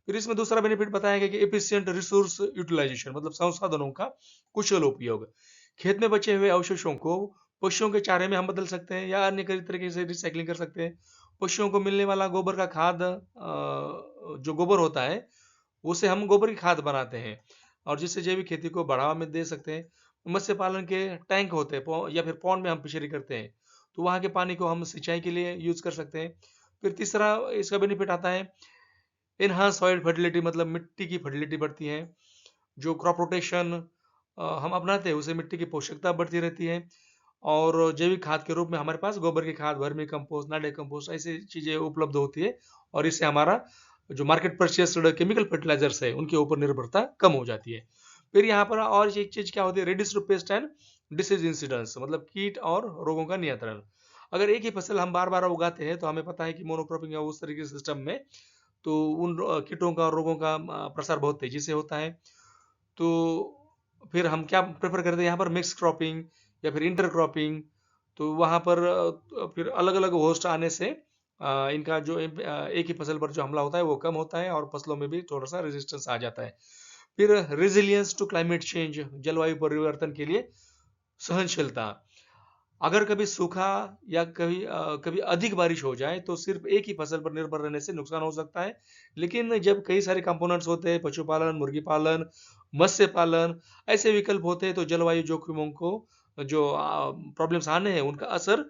A: फिर इसमें दूसरा बेनिफिट बताया गया कि एफिशिएंट रिसोर्स यूटिलाइजेशन, मतलब संसाधनों का कुशल उपयोग। खेत में बचे हुए अवशेषों को पशुओं के चारे में हम बदल सकते हैं या अन्य कई तरीके से रिसाइकलिंग कर सकते हैं। पशुओं को मिलने वाला गोबर का खाद, जो गोबर होता है उसे हम गोबर की खाद बनाते हैं, और जिससे जैविक खेती को बढ़ावा में दे सकते हैं। मत्स्य पालन के टैंक होते हैं, या फिर पॉन्ड में हम फिशरी करते हैं, तो वहाँ के पानी को हम सिंचाई के लिए यूज कर सकते हैं। फिर तीसरा इसका बेनिफिट आता है इनहांस सॉइल फर्टिलिटी, मतलब मिट्टी की फर्टिलिटी बढ़ती है। जो क्रॉप रोटेशन हम अपनाते हैं उससे मिट्टी की पोषकता बढ़ती रहती है। और जैविक खाद के रूप में हमारे पास गोबर की खाद, वर्मी कंपोस्ट, नाडे कंपोस्ट ऐसी चीजें उपलब्ध होती है, और इससे हमारा जो मार्केट परचेस्ड केमिकल फर्टिलाइजर्स है उनके ऊपर निर्भरता कम हो जाती है। फिर यहाँ पर और एक चीज क्या होती है, reduce to pest and disease incidence, मतलब कीट और रोगों का नियंत्रण। अगर एक ही फसल हम बार बार उगाते हैं तो हमें पता है कि मोनोक्रॉपिंग या उस तरीके के सिस्टम में तो उन कीटों का और रोगों का प्रसार बहुत तेजी से होता है। तो फिर हम क्या प्रेफर करते हैं यहाँ पर, मिक्स क्रॉपिंग या फिर इंटर क्रॉपिंग। तो वहाँ पर फिर अलग अलग होस्ट आने से इनका जो एक ही फसल पर जो हमला होता है वो कम होता है, और फसलों में भी थोड़ा सा रेजिस्टेंस आ जाता है। फिर रेजिलियंस टू क्लाइमेट चेंज, जलवायु परिवर्तन के लिए सहनशीलता। अगर कभी सूखा या कभी अधिक बारिश हो जाए तो सिर्फ एक ही फसल पर निर्भर रहने से नुकसान हो सकता है। लेकिन जब कई सारे कंपोनेंट्स होते हैं, पशुपालन, मुर्गी पालन, मत्स्य पालन, ऐसे विकल्प होते हैं, तो जलवायु जोखिमों को जो प्रॉब्लम्स आने हैं उनका असर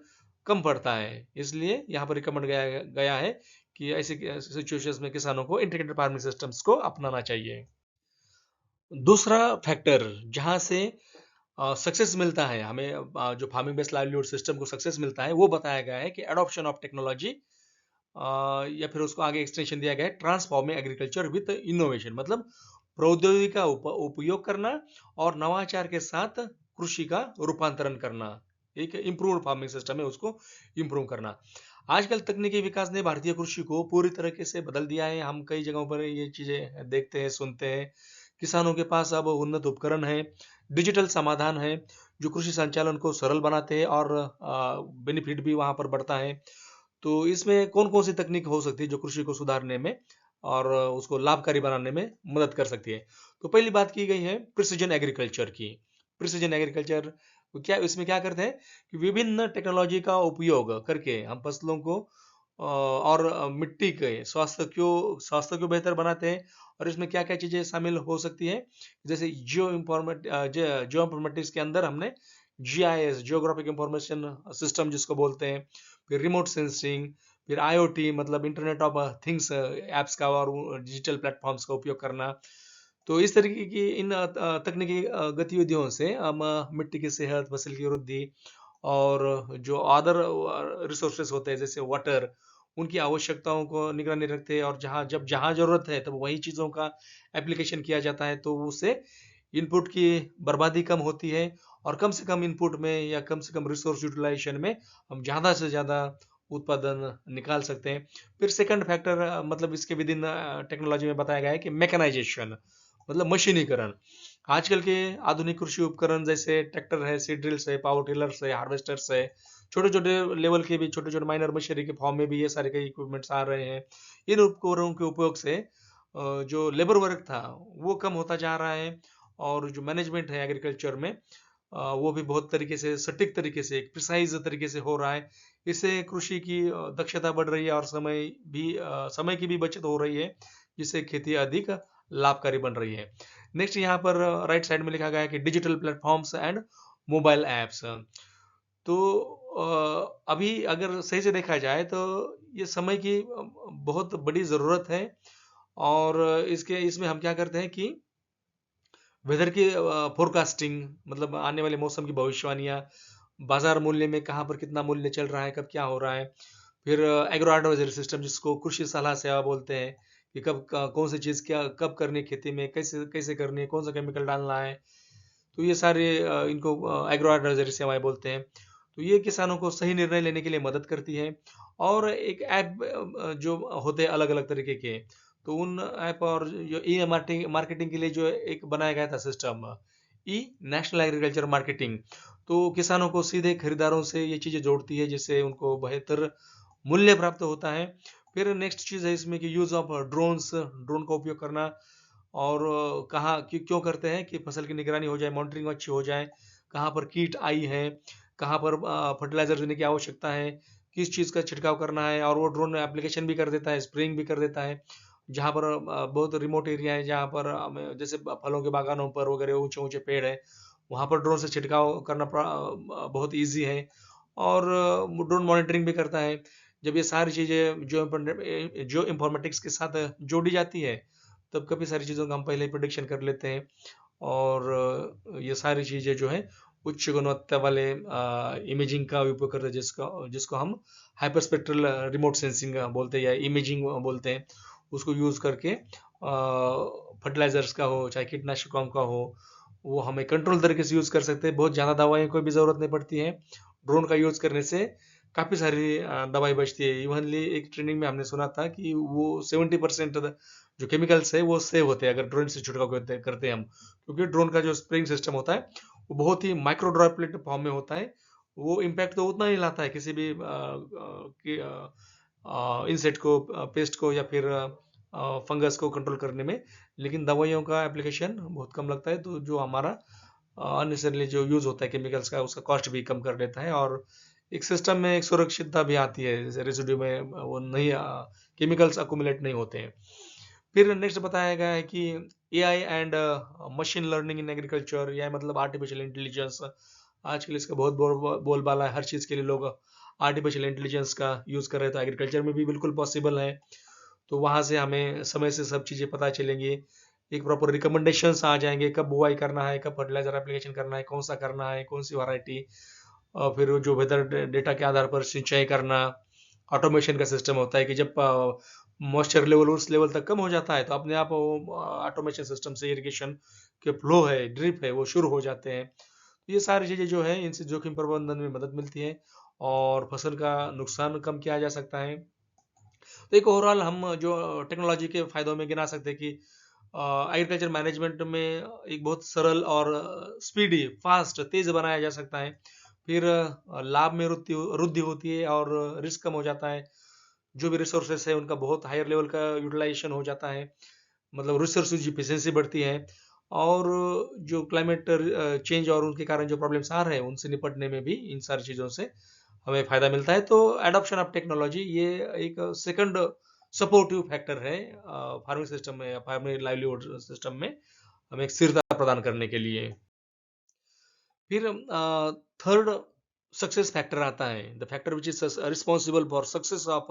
A: कम पड़ता है। इसलिए यहाँ पर रिकमेंड गया गया है कि ऐसे सिचुएशंस में किसानों को इंटीग्रेटेड फार्मिंग सिस्टम्स को अपनाना चाहिए। दूसरा फैक्टर जहाँ से सक्सेस मिलता है हमें, जो फार्मिंग बेस्ड लाइवलीहुड सिस्टम को सक्सेस मिलता है, वो बताया गया है कि एडॉप्शन ऑफ टेक्नोलॉजी, या फिर उसको आगे एक्सटेंशन दिया गया है, ट्रांसफॉर्मिंग एग्रीकल्चर विद इनोवेशन, मतलब प्रौद्योगिकी का उपयोग करना और नवाचार के साथ कृषि का रूपांतरण करना। एक इम्प्रूव फार्मिंग सिस्टम है, उसको इम्प्रूव करना। आजकल तकनीकी विकास ने भारतीय कृषि को पूरी तरीके से बदल दिया है। हम कई जगहों पर ये चीजें देखते हैं, सुनते हैं। किसानों के पास अब उन्नत उपकरण है, डिजिटल समाधान है जो कृषि संचालन को सरल बनाते हैं, और बेनिफिट भी वहां पर बढ़ता है। तो इसमें कौन कौन सी तकनीक हो सकती है जो कृषि को सुधारने में और उसको लाभकारी बनाने में मदद कर सकती है। तो पहली बात की गई है प्रिसीजन एग्रीकल्चर की। प्रिसीजन एग्रीकल्चर क्या, इसमें क्या करते हैं कि विभिन्न टेक्नोलॉजी का उपयोग करके हम फसलों को और मिट्टी के स्वास्थ्य को बेहतर बनाते हैं। और इसमें क्या क्या चीजें शामिल हो सकती है, जैसे जियो इंफॉर्मेटिक्स के अंदर हमने GIS, जियोग्राफिक इंफॉर्मेशन सिस्टम जिसको बोलते हैं, फिर रिमोट सेंसिंग, फिर IoT मतलब इंटरनेट ऑफ थिंग्स एप्स का और डिजिटल प्लेटफॉर्म्स का उपयोग करना। तो इस तरीके की इन तकनीकी गतिविधियों से हम मिट्टी की सेहत, फसल की वृद्धि और जो अदर रिसोर्सेस होते हैं जैसे वाटर, उनकी आवश्यकताओं को निगरानी रखते हैं, और जहाँ जरूरत है तब वही चीज़ों का एप्लीकेशन किया जाता है, तो उससे इनपुट की बर्बादी कम होती है, और कम से कम इनपुट में या कम से कम रिसोर्स यूटिलाइजेशन में हम ज़्यादा से ज़्यादा उत्पादन निकाल सकते हैं। फिर सेकंड फैक्टर मतलब इसके विद इन टेक्नोलॉजी में बताया गया है कि मैकेनाइजेशन, मतलब मशीनीकरण। आजकल के आधुनिक कृषि उपकरण जैसे ट्रैक्टर है, सीड ड्रिल्स है, पावर टिलर्स है, हार्वेस्टर्स है, छोटे छोटे लेवल के भी, छोटे छोटे माइनर मशीनरी के फॉर्म में भी ये सारे कई इक्विपमेंट्स आ रहे हैं। इन उपकरणों के उपयोग से जो लेबर वर्क था वो कम होता जा रहा है, और जो मैनेजमेंट है एग्रीकल्चर में वो भी बहुत तरीके से, सटीक तरीके से, एक प्रिसाइज तरीके से हो रहा है। इससे कृषि की दक्षता बढ़ रही है, और समय की भी बचत हो रही है, जिससे खेती अधिक लाभकारी बन रही है। नेक्स्ट यहाँ पर राइट साइड में लिखा गया है कि digital platforms and mobile apps. तो अभी अगर सही से देखा जाए तो ये समय की बहुत बड़ी ज़रूरत है, और इसमें हम क्या करते हैं कि वेदर की फोरकास्टिंग, मतलब आने वाले मौसम की भविष्यवाणियाँ, बाजार मूल्य में कहाँ पर कितना मूल्य चल रहा है, कब क्या हो रहा है। फिर एग्रो एडवाइजरी सिस्टम जिसको कृषि सलाह सेवा बोलते हैं, कि कौन सी चीज़ क्या कब करनी है खेती में, कैसे कैसे करनी है, कौन सा केमिकल डालना है। तो ये सारे इनको एग्रो एडवाइजरी सेवाएं बोलते हैं। तो ये किसानों को सही निर्णय लेने के लिए मदद करती है। और एक ऐप जो होते हैं अलग अलग तरीके के, तो उन ऐप और जो ई मार्केटिंग के लिए जो एक बनाया गया था सिस्टम, ई नेशनल एग्रीकल्चर मार्केटिंग, तो किसानों को सीधे खरीदारों से ये चीज़ें जोड़ती है, जिससे उनको बेहतर मूल्य प्राप्त होता है। फिर नेक्स्ट चीज़ है इसमें कि यूज़ ऑफ ड्रोन का उपयोग करना, और कहाँ क्यों करते हैं कि फसल की निगरानी हो जाए, मॉनिटरिंग अच्छी हो जाए, कहाँ पर कीट आई है, कहाँ पर फर्टिलाइजर देने की आवश्यकता है, किस चीज़ का छिड़काव करना है, और वो ड्रोन एप्लीकेशन भी कर देता है, स्प्रेइंग भी कर देता है। जहाँ पर बहुत रिमोट एरिया है, जहाँ पर जैसे फलों के बागानों पर वगैरह ऊंचे ऊंचे पेड़ है, वहाँ पर ड्रोन से छिड़काव करना बहुत ईजी है, और ड्रोन मॉनिटरिंग भी करता है। जब ये सारी चीज़ें जो इंफॉर्मेटिक्स के साथ जोड़ी जाती है, तब काफ़ी सारी चीज़ों का हम पहले ही प्रिडिक्शन कर लेते हैं, और ये सारी चीज़ें जो है उच्च गुणवत्ता वाले इमेजिंग का उपयोग करते हैं, जिसको हम हाइपरस्पेक्ट्रल रिमोट सेंसिंग बोलते हैं या इमेजिंग बोलते हैं। उसको यूज़ करके फर्टिलाइजर्स का हो चाहे कीटनाशकों का हो, वो हमें कंट्रोल तरीके से यूज़ कर सकते हैं। बहुत ज़्यादा दवाइयों की भी ज़रूरत नहीं पड़ती है। ड्रोन का यूज़ करने से काफ़ी सारी दवाई बचती है। इवनली एक ट्रेनिंग में हमने सुना था कि वो 70% जो केमिकल्स है वो सेव होते हैं अगर ड्रोन से छिड़काव करते हैं हम, क्योंकि ड्रोन का जो स्प्रेइंग सिस्टम होता है वो बहुत ही माइक्रो ड्रॉपलेट फॉर्म में होता है। वो इम्पैक्ट तो उतना ही लाता है किसी भी इंसेक्ट को, पेस्ट को या फिर फंगस को कंट्रोल करने में, लेकिन दवाइयों का एप्लीकेशन बहुत कम लगता है। तो जो हमारा अननेसेसरली जो यूज होता है केमिकल्स का, उसका कॉस्ट भी कम कर देता है और एक सिस्टम में एक सुरक्षितता भी आती है, जैसे रेसिड्यू में वो नहीं केमिकल्स अकुमुलेट नहीं होते हैं। फिर नेक्स्ट बताया गया है कि AI and machine learning in agriculture, या मतलब आर्टिफिशियल इंटेलिजेंस। आजकल इसका बहुत बोलबाला है, हर चीज़ के लिए लोग आर्टिफिशियल इंटेलिजेंस का यूज़ कर रहे हैं, तो एग्रीकल्चर में भी बिल्कुल पॉसिबल है। तो वहाँ से हमें समय से सब चीज़ें पता चलेंगी, एक प्रॉपर रिकमेंडेशंस आ जाएंगे, कब बुआई करना है, कब फर्टिलाइजर एप्लीकेशन करना है, कौन सा करना है, कौन सी वैरायटी, और फिर जो वेदर डेटा के आधार पर सिंचाई करना। ऑटोमेशन का सिस्टम होता है कि जब मॉइस्चर लेवल उस लेवल तक कम हो जाता है तो अपने आप ऑटोमेशन सिस्टम से इरिगेशन के फ्लो है, ड्रिप है, वो शुरू हो जाते हैं। तो ये सारी चीज़ें जो है, इनसे जोखिम प्रबंधन में मदद मिलती है और फसल का नुकसान कम किया जा सकता है। तो एक ओवरऑल हम जो टेक्नोलॉजी के फायदों में गिना सकते हैं कि एग्रीकल्चर मैनेजमेंट में एक बहुत सरल और स्पीडी, फास्ट, तेज बनाया जा सकता है। फिर लाभ में वृद्धि वृद्धि होती है और रिस्क कम हो जाता है। जो भी रिसोर्सेस है उनका बहुत हायर लेवल का यूटिलाइजेशन हो जाता है, मतलब रिसोर्स इफिशिएंसी बढ़ती है। और जो क्लाइमेट चेंज और उनके कारण जो प्रॉब्लम्स आ रहे हैं उनसे निपटने में भी इन सारी चीज़ों से हमें फायदा मिलता है। तो एडॉप्शन ऑफ टेक्नोलॉजी ये एक सेकंड सपोर्टिव फैक्टर है फार्मिंग सिस्टम में या फार्मिंग लाइवलीहुड सिस्टम में हमें एक स्थिरता प्रदान करने के लिए। फिर थर्ड सक्सेस फैक्टर आता है, the factor which is responsible for success of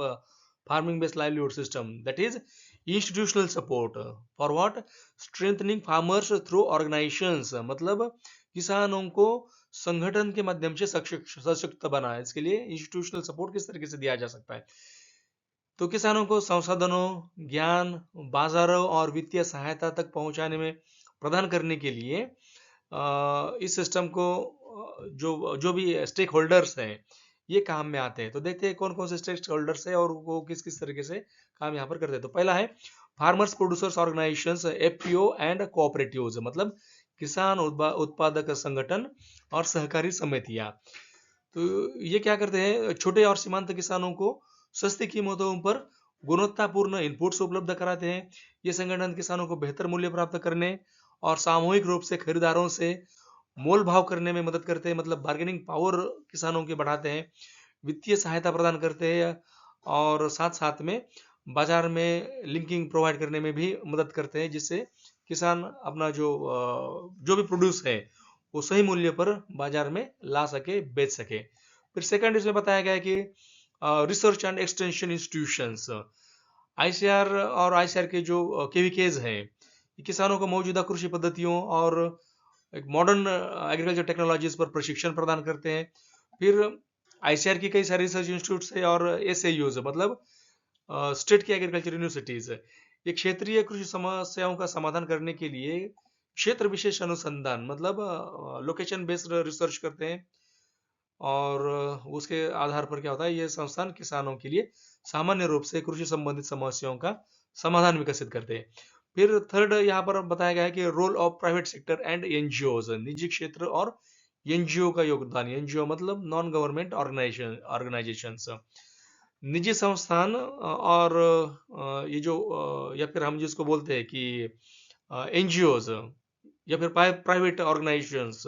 A: farming based livelihood system, that is institutional support for what, strengthening farmers through organisations, मतलब किसानों को संगठन के माध्यम से सशक्त बनाए। इसके लिए इंस्टीट्यूशनल सपोर्ट किस तरीके से दिया जा सकता है, तो किसानों को संसाधनों, ज्ञान, बाजारों और वित्तीय सहायता तक पहुंचाने में प्रदान करने के लिए इस सिस्टम को जो जो भी स्टेक होल्डर्स हैं ये काम में आते हैं। तो देखते हैं कौन कौन से स्टेक होल्डर्स हैं और वो किस किस तरीके से काम यहाँ पर करते हैं। तो पहला है farmers producers organisations, FPO and cooperatives, मतलब किसान उत्पादक संगठन और सहकारी समितियां। तो ये क्या करते हैं, छोटे और सीमांत किसानों को सस्ती कीमतों पर गुणवत्तापूर्ण इनपुट्स उपलब्ध कराते हैं। ये संगठन किसानों को बेहतर मूल्य प्राप्त करने और सामूहिक रूप से खरीदारों से मोल भाव करने में मदद करते हैं, मतलब बार्गेनिंग पावर किसानों के बढ़ाते हैं, वित्तीय सहायता प्रदान करते हैं और साथ साथ में बाजार में लिंकिंग प्रोवाइड करने में भी मदद करते हैं, जिससे किसान अपना जो भी प्रोड्यूस है वो सही मूल्य पर बाजार में ला सके, बेच सके। फिर सेकंड इसमें बताया गया है कि research and extension institutions, ICR और आईसीआर के जो केवीकेज हैं, किसानों को मौजूदा कृषि पद्धतियों और एक मॉडर्न एग्रीकल्चर टेक्नोलॉजीज पर प्रशिक्षण प्रदान करते हैं। फिर आईसीआर की कई सारी रिसर्च इंस्टीट्यूट्स है और एसएयूज, मतलब स्टेट की एग्रीकल्चर यूनिवर्सिटीज, ये क्षेत्रीय कृषि समस्याओं का समाधान करने के लिए क्षेत्र विशेष अनुसंधान, मतलब लोकेशन बेस्ड रिसर्च करते हैं और उसके आधार पर क्या होता है, ये संस्थान किसानों के लिए सामान्य रूप से कृषि संबंधित समस्याओं का समाधान विकसित करते हैं। फिर थर्ड यहाँ पर बताया गया है कि role of private sector and NGOs, निजी क्षेत्र और एनजीओ का योगदान। एनजीओ मतलब नॉन गवर्नमेंट ऑर्गेनाइजेशंस, निजी संस्थान और ये जो या फिर हम जिसको बोलते हैं कि एनजीओज या फिर प्राइवेट ऑर्गेनाइजेशंस,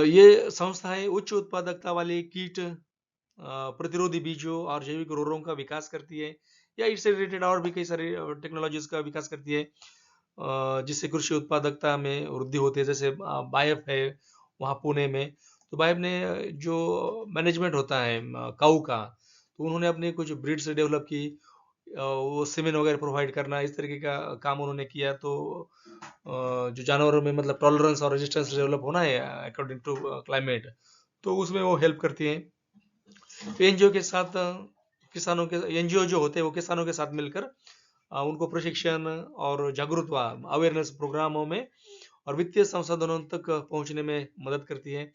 A: ये संस्थाएं उच्च उत्पादकता वाले कीट प्रतिरोधी बीजों और जैविक उर्वरकों का विकास करती है, या इससे रिलेटेड और भी कई सारी टेक्नोलॉजीज का विकास करती है जिससे कृषि उत्पादकता में वृद्धि होती है। जैसे बायफ है वहाँ पुणे में, तो बायफ ने जो मैनेजमेंट होता है काऊ का, तो उन्होंने अपनी कुछ ब्रीड्स डेवलप की, वो सीमेंट वगैरह प्रोवाइड करना, इस तरीके का काम उन्होंने किया। तो जो जानवरों में मतलब टॉलरेंस और रेजिस्टेंस डेवलप होना है अकॉर्डिंग टू क्लाइमेट, तो उसमें वो हेल्प करती हैं। तो एनजीओ के साथ किसानों के एनजीओ जो होते हैं वो किसानों के साथ मिलकर उनको प्रशिक्षण और जागरूकता अवेयरनेस प्रोग्रामों में और वित्तीय संसाधनों तक पहुंचने में मदद करती है।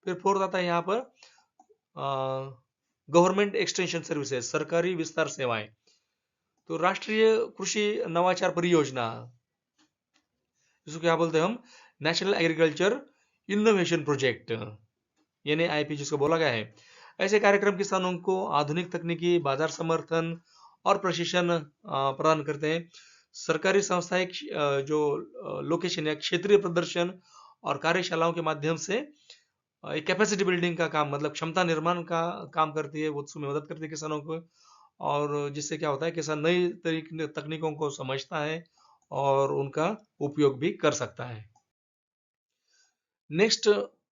A: फिर फोर्थ आता है यहाँ पर गवर्नमेंट एक्सटेंशन सर्विसेज, सरकारी विस्तार सेवाएं। तो राष्ट्रीय कृषि नवाचार परियोजना, जिसको क्या बोलते हैं हम, national agriculture innovation project, NAIP जिसको बोला गया है। ऐसे कार्यक्रम किसानों को आधुनिक तकनीकी, बाजार समर्थन और प्रशिक्षण प्रदान करते हैं। सरकारी संस्थाएं जो लोकेशन या क्षेत्रीय प्रदर्शन और कार्यशालाओं के माध्यम से एक कैपेसिटी बिल्डिंग का काम, मतलब क्षमता निर्माण का काम करती है, वो उसमें मदद करती है किसानों को। और जिससे क्या होता है, किसान नई तकनीकों को समझता है और उनका उपयोग भी कर सकता है। नेक्स्ट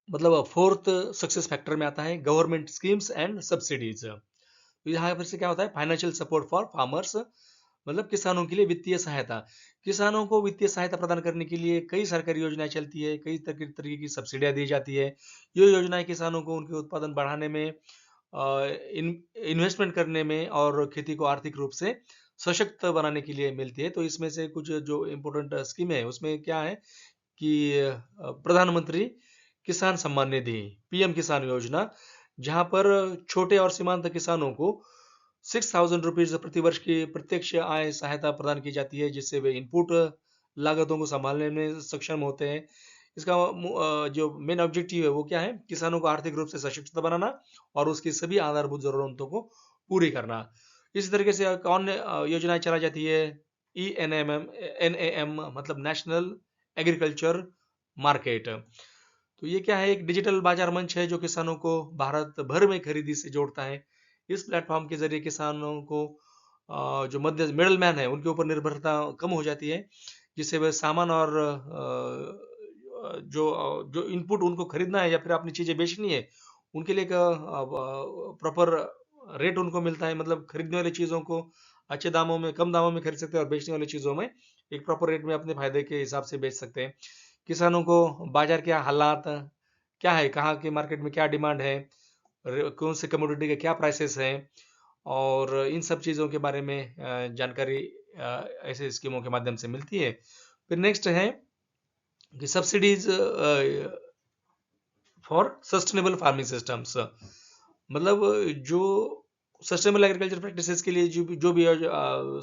A: मतलब फोर्थ सक्सेस फैक्टर में आता है गवर्नमेंट स्कीम्स एंड सब्सिडीज। तो यहाँ पर से क्या होता है, फाइनेंशियल सपोर्ट फॉर फार्मर्स, मतलब किसानों के लिए वित्तीय सहायता। किसानों को वित्तीय सहायता प्रदान करने के लिए कई सरकारी योजनाएं चलती है, कई तरीके की सब्सिडियां दी जाती है। ये योजनाएं किसानों को उनके उत्पादन बढ़ाने में, इन्वेस्टमेंट करने में और खेती को आर्थिक रूप से सशक्त बनाने के लिए मिलती है। तो इसमें से कुछ जो इम्पोर्टेंट स्कीम है उसमें क्या है कि प्रधानमंत्री किसान सम्मान निधि, PM किसान योजना, जहां पर छोटे और सीमांत किसानों को 6,000 रुपीज प्रति वर्ष की प्रत्यक्ष आय सहायता प्रदान की जाती है, जिससे वे इनपुट लागतों को संभालने में सक्षम होते हैं। इसका जो मेन ऑब्जेक्टिव है वो क्या है, किसानों को आर्थिक रूप से सशक्त बनाना और उसकी सभी आधारभूत जरूरतों को पूरी करना। इसी तरीके से कौन योजनाएं चलाई जाती है, NAM मतलब नेशनल एग्रीकल्चर मार्केट। तो ये क्या है, एक डिजिटल बाजार मंच है जो किसानों को भारत भर में खरीदी से जोड़ता है। इस प्लेटफॉर्म के जरिए किसानों को जो मध्य मिडल मैन है उनके ऊपर निर्भरता कम हो जाती है, जिससे वह सामान और जो जो इनपुट उनको खरीदना है या फिर अपनी चीजें बेचनी है, उनके लिए प्रॉपर रेट उनको मिलता है। मतलब खरीदने वाली चीजों को अच्छे दामों में, कम दामों में खरीद सकते हैं और बेचने वाली चीजों में एक प्रॉपर रेट में अपने फायदे के हिसाब से बेच सकते हैं। किसानों को बाजार के हालात क्या है, कहाँ के मार्केट में क्या डिमांड है, कौन से कमोडिटी के क्या प्राइसेस हैं, और इन सब चीज़ों के बारे में जानकारी ऐसे स्कीमों के माध्यम से मिलती है। फिर नेक्स्ट है कि subsidies for sustainable farming systems, मतलब जो सस्टेनेबल एग्रीकल्चर प्रैक्टिसेस के लिए जो भी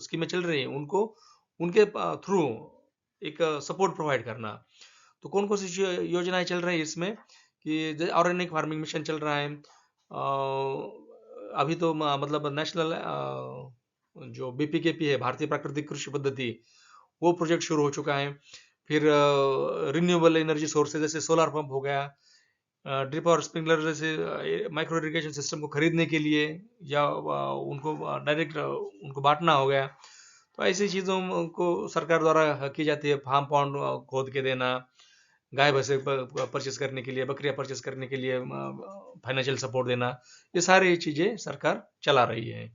A: स्कीमें चल रही हैं उनको उनके थ्रू एक सपोर्ट प्रोवाइड करना। तो कौन कौन सी योजनाएं चल रही है इसमें, कि ऑर्गेनिक फार्मिंग मिशन चल रहा है। अभी तो मतलब नेशनल जो BPKP है, भारतीय प्राकृतिक कृषि पद्धति, वो प्रोजेक्ट शुरू हो चुका है। फिर रिन्यूएबल एनर्जी सोर्सेज जैसे सोलर पंप हो गया, ड्रिप और स्प्रिंकलर जैसे माइक्रो इरिगेशन सिस्टम को खरीदने के लिए या उनको डायरेक्ट उनको बांटना हो गया। तो ऐसी चीज़ों को सरकार द्वारा की जाती है। फार्म पॉन्ड खोद के देना, गाय भैंसे परचेस करने के लिए, बकरियां परचेस करने के लिए फाइनेंशियल सपोर्ट देना, ये सारी चीजें सरकार चला रही है।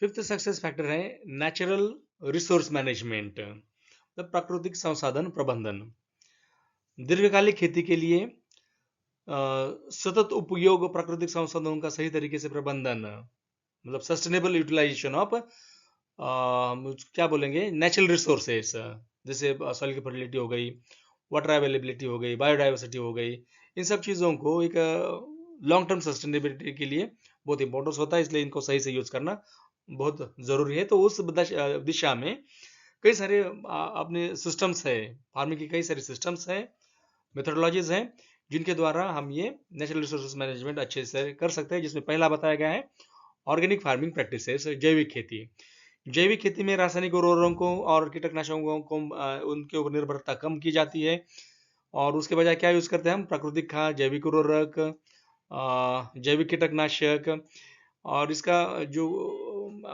A: फिफ्थ सक्सेस फैक्टर है नेचुरल रिसोर्स मैनेजमेंट, मतलब प्राकृतिक संसाधन प्रबंधन। दीर्घकालिक खेती के लिए सतत उपयोग प्राकृतिक संसाधनों का सही तरीके से प्रबंधन, मतलब सस्टेनेबल यूटिलाइजेशन ऑफ क्या बोलेंगे, नेचुरल रिसोर्सेस, जैसे सॉइल की फर्टिलिटी हो गई, वाटर अवेलेबिलिटी हो गई, बायोडाइवर्सिटी हो गई। इन सब चीज़ों को एक लॉन्ग टर्म सस्टेनेबिलिटी के लिए बहुत इंपॉर्टेंस होता है, इसलिए इनको सही से यूज करना बहुत ज़रूरी है। तो उस दिशा में कई सारे अपने सिस्टम्स है, फार्मिंग की कई सारे सिस्टम्स हैं, मेथोडोलॉजीज हैं, जिनके द्वारा हम ये नेचुरल रिसोर्सेज मैनेजमेंट अच्छे से कर सकते हैं। जिसमें पहला बताया गया है ऑर्गेनिक फार्मिंग प्रैक्टिसेस, जैविक खेती। जैविक खेती में रासायनिक उर्वरकों और कीटनाशकों को उनके ऊपर निर्भरता कम की जाती है, और उसके बजाय क्या यूज करते हैं हम, प्राकृतिक खाद, जैविक उर्वरक, जैविक कीटनाशक। और इसका जो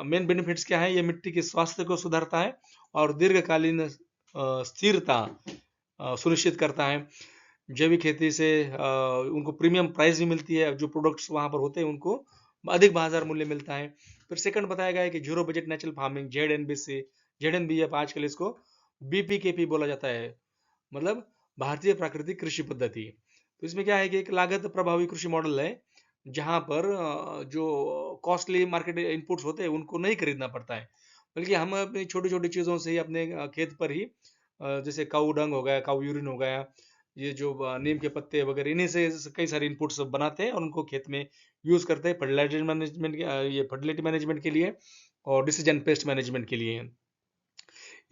A: मेन बेनिफिट्स क्या है, ये मिट्टी के स्वास्थ्य को सुधारता है और दीर्घकालीन स्थिरता सुनिश्चित करता है। जैविक खेती से उनको प्रीमियम प्राइस भी मिलती है, जो प्रोडक्ट्स वहाँ पर होते हैं उनको अधिक बाजार मूल्य मिलता है। फिर सेकंड बताया गया है कि zero budget natural farming, Z N B F आजकल इसको BPKP बोला जाता है, मतलब भारतीय प्राकृतिक कृषि पद्धति। तो इसमें क्या है कि एक लागत प्रभावी कृषि मॉडल है, जहां पर जो कॉस्टली मार्केट इनपुट्स होते हैं उनको नहीं खरीदना पड़ता है, बल्कि हम अपनी छोटी छोटी चीज़ों से ही अपने खेत पर ही जैसे काऊ डंग हो गया, काऊ यूरिन हो गया, ये जो नीम के पत्ते वगैरह, इन्हीं से कई सारे इनपुट्स बनाते हैं और उनको खेत में यूज़ करते हैं फर्टिलाइजर मैनेजमेंट, ये फर्टिलिटी मैनेजमेंट के लिए और डिसीज एंड पेस्ट मैनेजमेंट के लिए।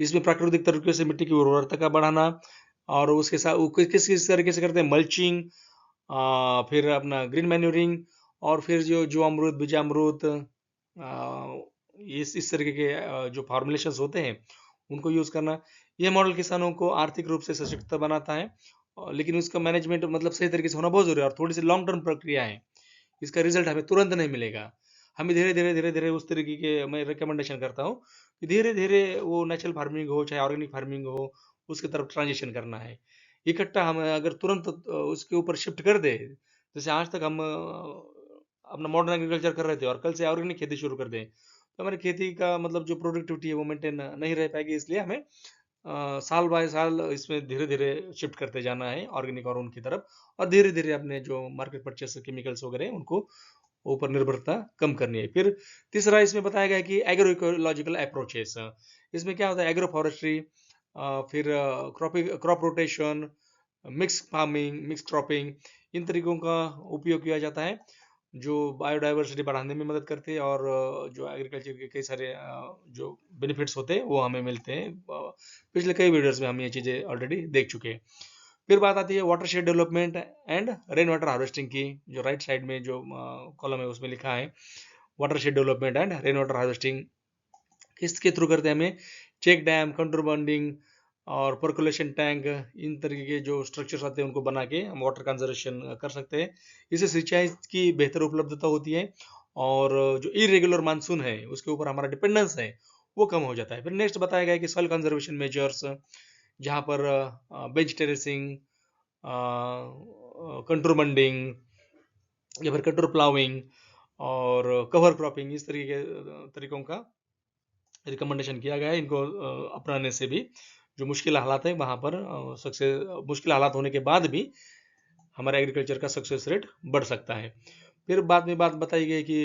A: इसमें प्राकृतिक तरीके से मिट्टी की उर्वरता का बढ़ाना, और उसके साथ किस किस तरीके से करते हैं, मल्चिंग, फिर अपना ग्रीन मैन्योरिंग, और फिर जो जो अमरूद बीजामृत, इस तरीके के जो फॉर्मुलेशंस होते हैं उनको यूज़ करना। ये मॉडल किसानों को आर्थिक रूप से सशक्त बनाता है, लेकिन उसका मैनेजमेंट मतलब सही तरीके से होना बहुत जरूरी है, और थोड़ी सी लॉन्ग टर्म प्रक्रिया है। इसका रिजल्ट हमें तुरंत नहीं मिलेगा, हमें धीरे धीरे उस तरीके के मैं रिकमेंडेशन करता हूँ कि धीरे धीरे वो नेचुरल फार्मिंग हो चाहे ऑर्गेनिक फार्मिंग हो, उसकी तरफ ट्रांजिशन करना है। इकट्ठा हम अगर तुरंत उसके ऊपर शिफ्ट कर दे, जैसे आज तक हम अपना मॉडर्न एग्रीकल्चर कर रहे थे और कल से ऑर्गेनिक खेती शुरू कर दें, तो हमारी खेती का मतलब जो प्रोडक्टिविटी है वो मेंटेन नहीं रह पाएगी। इसलिए हमें साल बाय साल इसमें धीरे धीरे शिफ्ट करते जाना है ऑर्गेनिक और उनकी तरफ, और धीरे धीरे अपने जो मार्केट परचेस केमिकल्स वगैरह उनको ऊपर निर्भरता कम करनी है। फिर तीसरा इसमें बताया गया है कि एग्रो इकोलॉजिकल अप्रोचेस। इसमें क्या होता है, एग्रो फॉरेस्ट्री, फिर crop rotation, mix farming, mix cropping, इन तरीकों का उपयोग किया जाता है जो बायोडाइवर्सिटी बढ़ाने में मदद करते हैं, और जो एग्रीकल्चर के कई सारे जो बेनिफिट्स होते हैं वो हमें मिलते हैं। पिछले कई वीडियोस में हम ये चीज़ें ऑलरेडी देख चुके हैं। फिर बात आती है watershed development and rain water harvesting की, जो राइट साइड में जो कॉलम है उसमें लिखा है watershed development and rain water harvesting किसके थ्रू करते हैं हमें, चेक डैम, कंट्रोल बॉन्डिंग और पर्कुलेशन टैंक, इन तरीके के जो स्ट्रक्चर्स आते हैं उनको बना के हम वाटर कंजर्वेशन कर सकते हैं। इससे सिंचाई की बेहतर उपलब्धता होती है, और जो इरेगुलर मानसून है उसके ऊपर हमारा डिपेंडेंस है वो कम हो जाता है। फिर नेक्स्ट बताया गया है कि सॉइल कंजर्वेशन मेजर्स, जहाँ पर बेंच टेरेसिंग, कंट्रोल बंडिंग या फिर कंट्रोल प्लाविंग और कवर क्रॉपिंग, इस तरीके के तरीकों का रिकमेंडेशन किया गया है। इनको अपनाने से भी जो मुश्किल हालात है वहाँ पर सक्सेस, मुश्किल हालात होने के बाद भी हमारे एग्रीकल्चर का सक्सेस रेट बढ़ सकता है। फिर बाद में बात बताई गई कि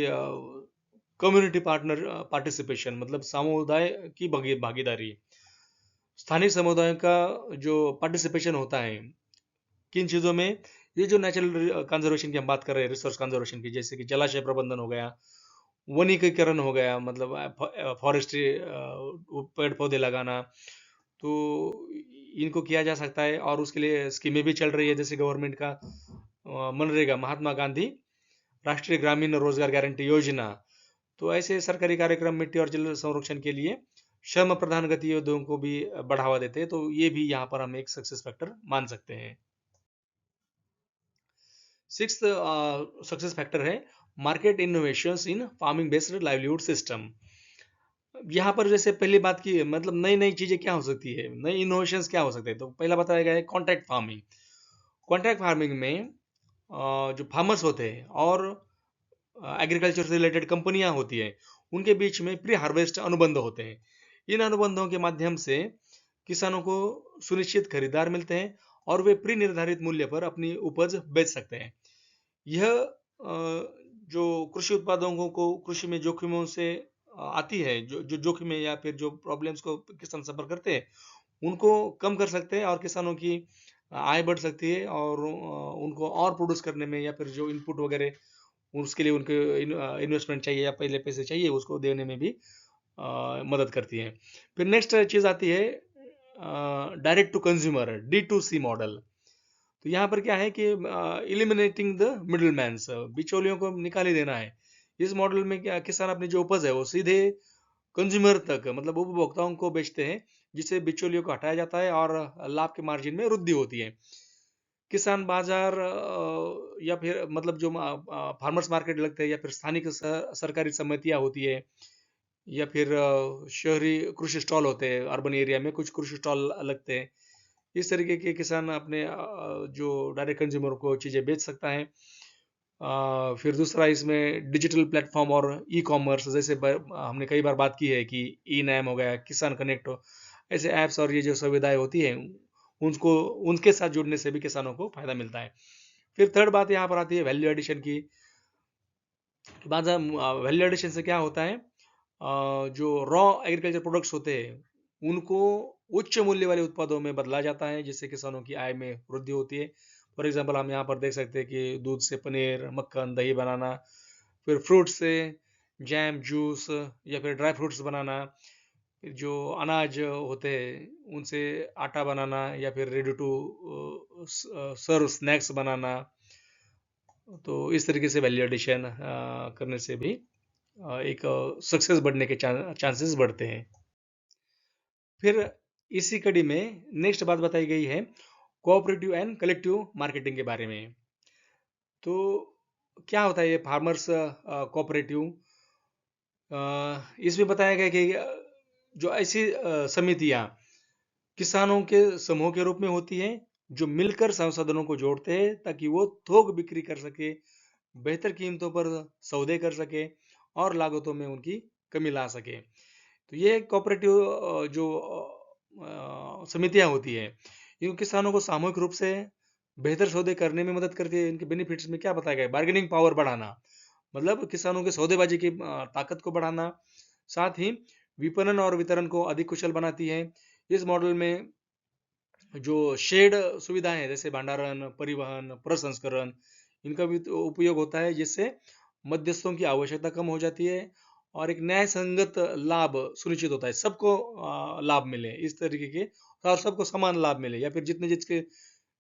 A: कम्युनिटी पार्टनर पार्टिसिपेशन, मतलब समुदाय की भागीदारी, स्थानीय समुदायों का जो पार्टिसिपेशन होता है किन चीज़ों में, ये जो नेचुरल कंजर्वेशन की हम बात कर रहे हैं, रिसोर्स कंजर्वेशन की, जैसे कि जलाशय प्रबंधन हो गया, वनीकरण हो गया, मतलब फॉरेस्ट्री, पेड़ पौधे लगाना, तो इनको किया जा सकता है। और उसके लिए स्कीमें भी चल रही है, जैसे गवर्नमेंट का मनरेगा, महात्मा गांधी राष्ट्रीय ग्रामीण रोजगार गारंटी योजना। तो ऐसे सरकारी कार्यक्रम मिट्टी और जल संरक्षण के लिए श्रम प्रधान गतिविधियों को भी बढ़ावा देते हैं, तो ये भी यहाँ पर हम एक सक्सेस फैक्टर मान सकते हैं। सिक्स्थ सक्सेस फैक्टर है मार्केट इनोवेशंस इन फार्मिंग बेस्ड लाइवलीहुड सिस्टम। यहाँ पर जैसे पहली बात की, मतलब नई नई चीजें क्या हो सकती है, नई इनोवेशंस क्या हो सकते हैं, तो पहला बताया गया है कॉन्ट्रैक्ट फार्मिंग। कॉन्ट्रैक्ट फार्मिंग में जो फार्मर्स होते हैं और एग्रीकल्चर से रिलेटेड कंपनियां होती है, उनके बीच में प्री हार्वेस्ट अनुबंध होते हैं। इन अनुबंधों के माध्यम से किसानों को सुनिश्चित खरीदार मिलते हैं और वे प्री निर्धारित मूल्य पर अपनी उपज बेच सकते हैं। यह जो कृषि उत्पादकों को कृषि में जोखिमों से आती है, जो जोखिमें या फिर जो प्रॉब्लम्स को किसान सफर करते हैं उनको कम कर सकते हैं, और किसानों की आय बढ़ सकती है, और उनको और प्रोड्यूस करने में या फिर जो इनपुट वगैरह उसके लिए उनके इन्वेस्टमेंट चाहिए या पहले पैसे चाहिए उसको देने में भी मदद करती है। फिर नेक्स्ट चीज़ आती है direct to consumer, D2C model. तो यहाँ पर क्या है कि इलिमिनेटिंग द मिडिल मैन्स, बिचौलियों को निकाल ही देना है। इस मॉडल में क्या, किसान अपनी जो उपज है वो सीधे कंज्यूमर तक, मतलब उपभोक्ताओं को बेचते हैं, जिससे बिचौलियों को हटाया जाता है और लाभ के मार्जिन में वृद्धि होती है। किसान बाजार या फिर मतलब जो फार्मर्स मार्केट लगते हैं, या फिर स्थानिक सरकारी समितियां होती है, या फिर शहरी कृषि स्टॉल होते हैं, अर्बन एरिया में कुछ कृषि स्टॉल लगते हैं। इस तरीके के किसान अपने जो डायरेक्ट कंज्यूमर को चीज़ें बेच सकता है। फिर दूसरा इसमें डिजिटल प्लेटफॉर्म और ई कॉमर्स, जैसे हमने कई बार बात की है कि ई नैम हो गया, किसान कनेक्ट हो, ऐसे ऐप्स और ये जो सुविधाएं होती है उनको उनके साथ जुड़ने से भी किसानों को फायदा मिलता है। फिर थर्ड बात यहाँ पर आती है वैल्यू एडिशन की। बात वैल्यू एडिशन से क्या होता है, जो रॉ एग्रीकल्चर प्रोडक्ट्स होते हैं उनको उच्च मूल्य वाले उत्पादों में बदला जाता है, जिससे किसानों की आय में वृद्धि होती है। फॉर एग्जांपल हम यहाँ पर देख सकते हैं कि दूध से पनीर, मक्खन, दही बनाना, फिर फ्रूट से जैम, जूस या फिर ड्राई फ्रूट्स बनाना, फिर जो अनाज होते हैं उनसे आटा बनाना या फिर रेडी टू सर्व स्नैक्स बनाना। तो इस तरीके से वैल्यू एडिशन करने से भी एक सक्सेस बढ़ने के चांसेस बढ़ते हैं। फिर इसी कड़ी में नेक्स्ट बात बताई गई है कोऑपरेटिव एंड कलेक्टिव मार्केटिंग के बारे में। तो क्या होता है ये फार्मर्स कोऑपरेटिव? इसमें बताया गया कि जो ऐसी समितियां किसानों के समूह के रूप में होती हैं जो मिलकर संसाधनों को जोड़ते हैं ताकि वो थोक बिक्री कर सके, बेहतर कीमतों पर सौदे कर सके और लागतों में उनकी कमी ला सके। तो ये कोऑपरेटिव जो समितियां होती है इन किसानों को सामूहिक रूप से बेहतर सौदे करने में मदद करती है। इनके बेनिफिट्स में क्या बताया गया? बार्गेनिंग पावर बढ़ाना, मतलब किसानों के सौदेबाजी की ताकत को बढ़ाना, साथ ही विपणन और वितरण को अधिक कुशल बनाती है। इस मॉडल में जो शेड सुविधाएं हैं जैसे भंडारण, परिवहन, प्रसंस्करण, इनका भी तो उपयोग होता है, जिससे मध्यस्थों की आवश्यकता कम हो जाती है और एक न्याय संगत लाभ सुनिश्चित होता है। सबको लाभ मिले इस तरीके के, और सबको समान लाभ मिले, या फिर जितने जिसके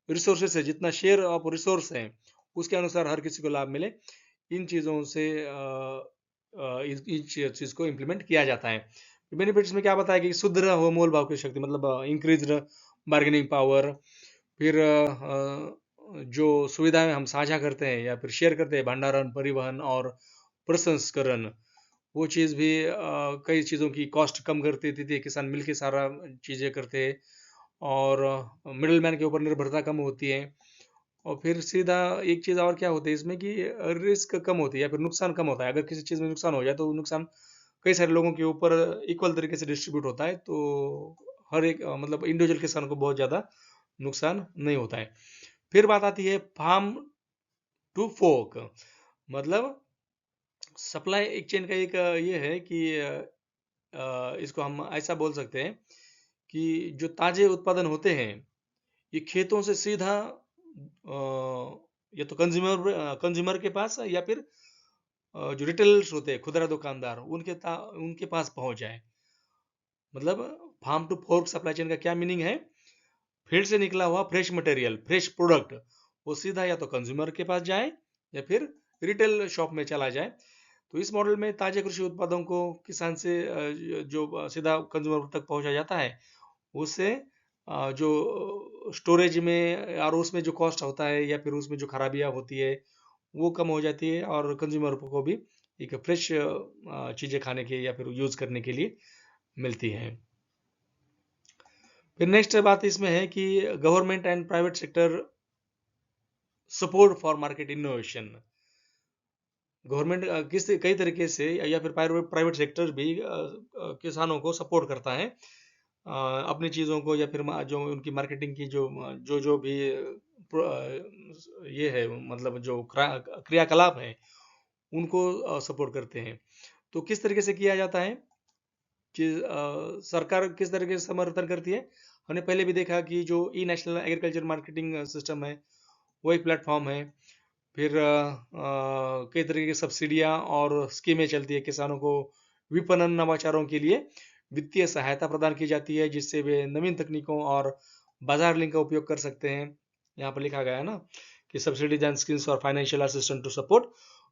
A: रिसोर्सेस है, जितना शेयर ऑफ रिसोर्स है उसके अनुसार हर किसी को लाभ मिले। इन चीज़ों से इस चीज़ को इम्प्लीमेंट किया जाता है। बेनिफिट्स में क्या बताया कि सुदृढ़ हो मोल भाव की शक्ति, मतलब इंक्रीज बार्गेनिंग पावर। फिर जो सुविधाएं हम साझा करते हैं या फिर शेयर करते हैं, भंडारण, परिवहन और प्रसंस्करण, वो चीज़ भी कई चीज़ों की कॉस्ट कम कर देती थी। किसान मिलके सारा चीज़ें करते हैं और मिडिल मैन के ऊपर निर्भरता कम होती है। और फिर सीधा एक चीज़ और क्या होती है इसमें कि रिस्क कम होती है या फिर नुकसान कम होता है। अगर किसी चीज़ में नुकसान हो जाए तो नुकसान कई सारे लोगों के ऊपर इक्वल तरीके से डिस्ट्रीब्यूट होता है, तो हर एक मतलब इंडिविजुअल किसान को बहुत ज़्यादा नुकसान नहीं होता है। फिर बात आती है फार्म टू फोक, मतलब सप्लाई एक चेन का एक ये है कि इसको हम ऐसा बोल सकते हैं कि जो ताजे उत्पादन होते हैं ये खेतों से सीधा या तो कंज्यूमर के पास या फिर जो रिटेलर्स होते हैं, खुदरा दुकानदार, उनके पास पहुंच जाए। मतलब farm to fork supply chain का क्या मीनिंग है? फील्ड से निकला हुआ फ्रेश मटेरियल, फ्रेश प्रोडक्ट वो सीधा या तो कंज्यूमर के पास जाए या फिर रिटेल शॉप में चला जाए। तो इस मॉडल में ताजे कृषि उत्पादों को किसान से जो सीधा कंज्यूमर तक पहुंचा जाता है, उससे जो स्टोरेज में और उसमें जो कॉस्ट होता है या फिर उसमें जो खराबियां होती है वो कम हो जाती है और कंज्यूमर को भी एक फ्रेश चीज़ें खाने के या फिर यूज़ करने के लिए मिलती हैं। फिर नेक्स्ट बात इसमें है कि government and private sector support for market innovation. Government किस कई तरीके से या फिर प्राइवेट सेक्टर भी किसानों को सपोर्ट करता है अपनी चीज़ों को, या फिर जो उनकी मार्केटिंग की जो भी ये है, मतलब जो क्रियाकलाप है उनको सपोर्ट करते हैं। तो किस तरीके से किया जाता है कि सरकार किस तरीके से समर्थन करती है? हमने पहले भी देखा कि जो ई नेशनल एग्रीकल्चर मार्केटिंग सिस्टम है वो एक प्लेटफॉर्म है। फिर कई तरीके की सब्सिडियां और स्कीमें चलती है, किसानों को विपणन नवाचारों के लिए वित्तीय सहायता प्रदान की जाती है जिससे वे नवीन तकनीकों और बाजार लिंक का उपयोग कर सकते हैं। यहाँ पर लिखा गया है ना कि सब्सिडीज एंड स्कीम्स और financial assistant to support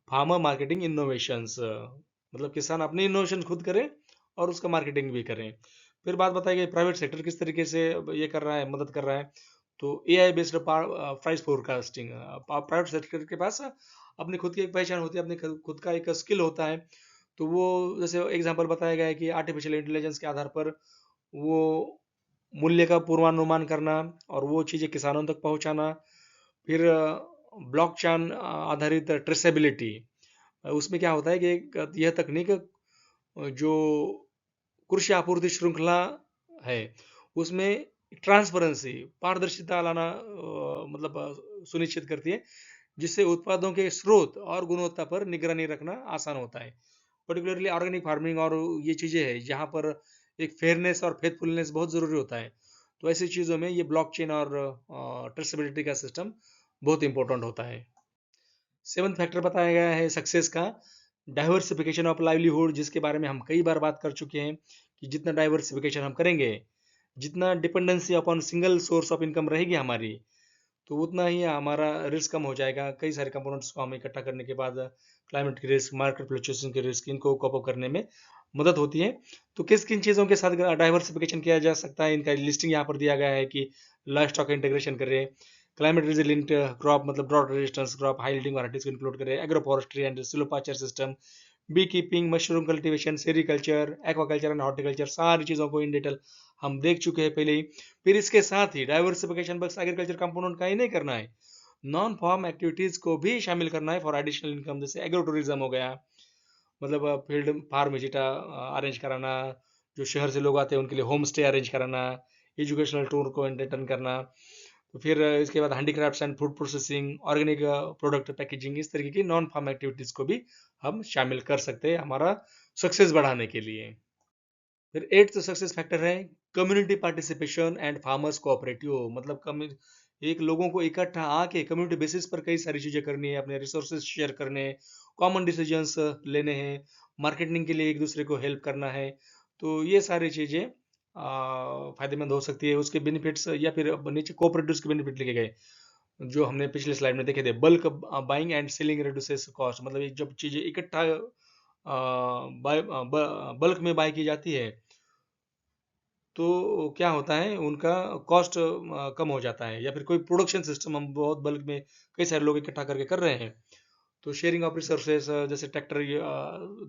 A: farmer marketing innovations, मतलब किसान अपने इनोवेशन खुद करें और उसका मार्केटिंग भी करें। फिर बात बताई गई प्राइवेट सेक्टर किस तरीके से ये कर रहा है, मदद कर रहा है। तो AI based price forecasting, private sector के पास अपनी खुद की एक पहचान होती है, अपनी खुद का एक स्किल होता है। तो वो जैसे एग्जांपल बताया गया है कि आर्टिफिशियल इंटेलिजेंस के आधार पर वो मूल्य का पूर्वानुमान करना और वो चीज़ें किसानों तक पहुंचाना। फिर ब्लॉकचेन आधारित ट्रेसेबिलिटी। उसमें क्या होता है कि यह तकनीक जो कृषि आपूर्ति श्रृंखला है उसमें ट्रांसपेरेंसी, पारदर्शिता लाना सुनिश्चित करती है, जिससे उत्पादों के स्रोत और गुणवत्ता पर निगरानी रखना आसान होता है। पर्टिकुलरली ऑर्गेनिक फार्मिंग और ये चीज़ें हैं जहाँ पर एक फेयरनेस और फेथफुलनेस बहुत ज़रूरी होता है। तो ऐसी चीज़ों में ये ब्लॉकचेन और ट्रेसेबिलिटी का सिस्टम बहुत इंपॉर्टेंट होता है। सेवंथ फैक्टर बताया गया है सक्सेस का, डाइवर्सिफिकेशन ऑफ लाइवलीहुड, जिसके बारे में हम कई बार बात कर चुके हैं कि जितना डाइवर्सिफिकेशन हम करेंगे, जितना dependency upon single source of income रहेगी हमारी, तो उतना ही हमारा रिस्क कम हो जाएगा। कई सारे कंपोनेंट्स को हम इकट्ठा करने के बाद क्लाइमेट की रिस्क, मार्केट फ्लक्चुएशन के रिस्क, इनको कॉप अप करने में मदद होती है। तो किस किन चीज़ों के साथ डाइवर्सिफिकेशन किया जा सकता है, इनका लिस्टिंग यहाँ पर दिया गया है कि लाइफ स्टॉक इंटीग्रेशन करें, क्लाइमेट रेजिलिएंट क्रॉप मतलब drought resistance crop, high yielding varieties को इंक्लूड करें, agro forestry and silvopasture system, bee keeping, mushroom cultivation, sericulture, aquaculture and horticulture, सारी चीज़ों को इन डिटेल हम देख चुके हैं पहले ही। फिर इसके साथ ही डाइवर्सिफिकेशन बस एग्रीकल्चर कंपोनेंट का ही नहीं करना है, नॉन फार्म एक्टिविटीज को भी शामिल करना है फॉर एडिशनल इनकम। जैसे एग्रो टूरिज्म हो गया, मतलब फील्ड फार्म विजिट अरेंज कराना, जो शहर से लोग आते हैं उनके लिए होम स्टे अरेंज कराना, एजुकेशनल टूर को अटेंड करना। तो फिर इसके बाद handicrafts and food processing, organic product packaging, इस तरीके की नॉन फार्म एक्टिविटीज को भी हम शामिल कर सकते हैं हमारा सक्सेस बढ़ाने के लिए। फिर एट्थ सक्सेस फैक्टर है community participation and farmers cooperative, मतलब एक लोगों को इकट्ठा आके कम्युनिटी बेसिस पर कई सारी चीजें करनी है, अपने रिसोर्सेज शेयर करने, कॉमन डिसीजंस लेने हैं, मार्केटिंग के लिए एक दूसरे को हेल्प करना है। तो ये सारी चीजें फायदेमंद हो सकती है। उसके बेनिफिट्स या फिर नीचे कोऑपरेटिव्स के बेनिफिट लिखे गए जो हमने पिछले स्लाइड में देखे थे। Bulk buying and selling reduces cost, मतलब जब चीजें इकट्ठा बल्क में बाय की जाती है तो क्या होता है उनका कॉस्ट कम हो जाता है। या फिर कोई प्रोडक्शन सिस्टम हम बहुत बल्क में कई सारे लोग इकट्ठा करके कर रहे हैं, तो शेयरिंग ऑफ रिसोर्सेस, जैसे ट्रैक्टर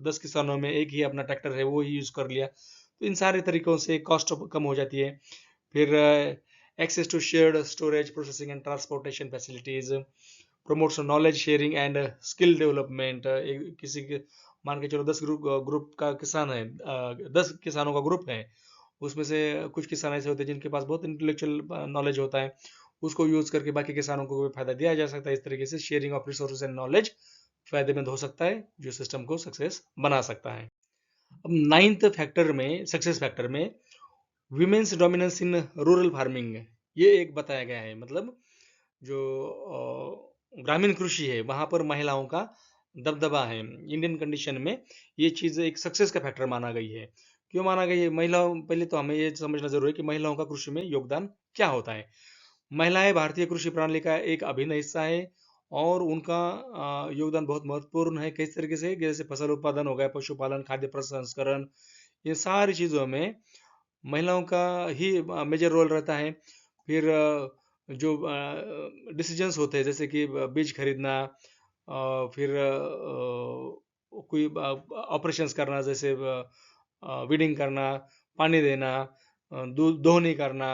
A: 10 किसानों में एक ही अपना ट्रैक्टर है वो ही यूज़ कर लिया, तो इन सारे तरीकों से कॉस्ट कम हो जाती है। फिर access to shared storage, processing and transportation facilities, promotes knowledge sharing and skill development. किसी के मान के चलो 10 ग्रुप का किसान है, 10 किसानों का ग्रुप है, उसमें से कुछ किसान ऐसे होते हैं जिनके पास बहुत इंटेलेक्चुअल नॉलेज होता है, उसको यूज करके बाकी किसानों को भी फायदा दिया जा सकता है। इस तरीके से sharing of resources and knowledge फायदेमंद हो सकता है, जो सिस्टम को सक्सेस बना सकता है। अब नाइन्थ फैक्टर में, सक्सेस फैक्टर में, विमेन्स डोमिनेंस इन रूरल फार्मिंग, ये एक बताया गया है। मतलब जो ग्रामीण कृषि है वहां पर महिलाओं का दबदबा है इंडियन कंडीशन में, ये चीज़ एक सक्सेस का फैक्टर माना गई है। क्यों माना गई है? महिलाओं, पहले तो हमें ये समझना जरूरी है कि महिलाओं का कृषि में योगदान क्या होता है। महिलाएं भारतीय कृषि प्रणाली का एक अभिन्न हिस्सा है और उनका योगदान बहुत महत्वपूर्ण है कई तरीके से, जैसे फसल उत्पादन हो गया, पशुपालन, खाद्य प्रसंस्करण, ये सारी चीज़ों में महिलाओं का ही मेजर रोल रहता है। फिर जो डिसीजंस होते हैं जैसे कि बीज खरीदना, फिर कोई ऑपरेशंस करना, जैसे वीडिंग करना, पानी देना, दूध दोहनी करना,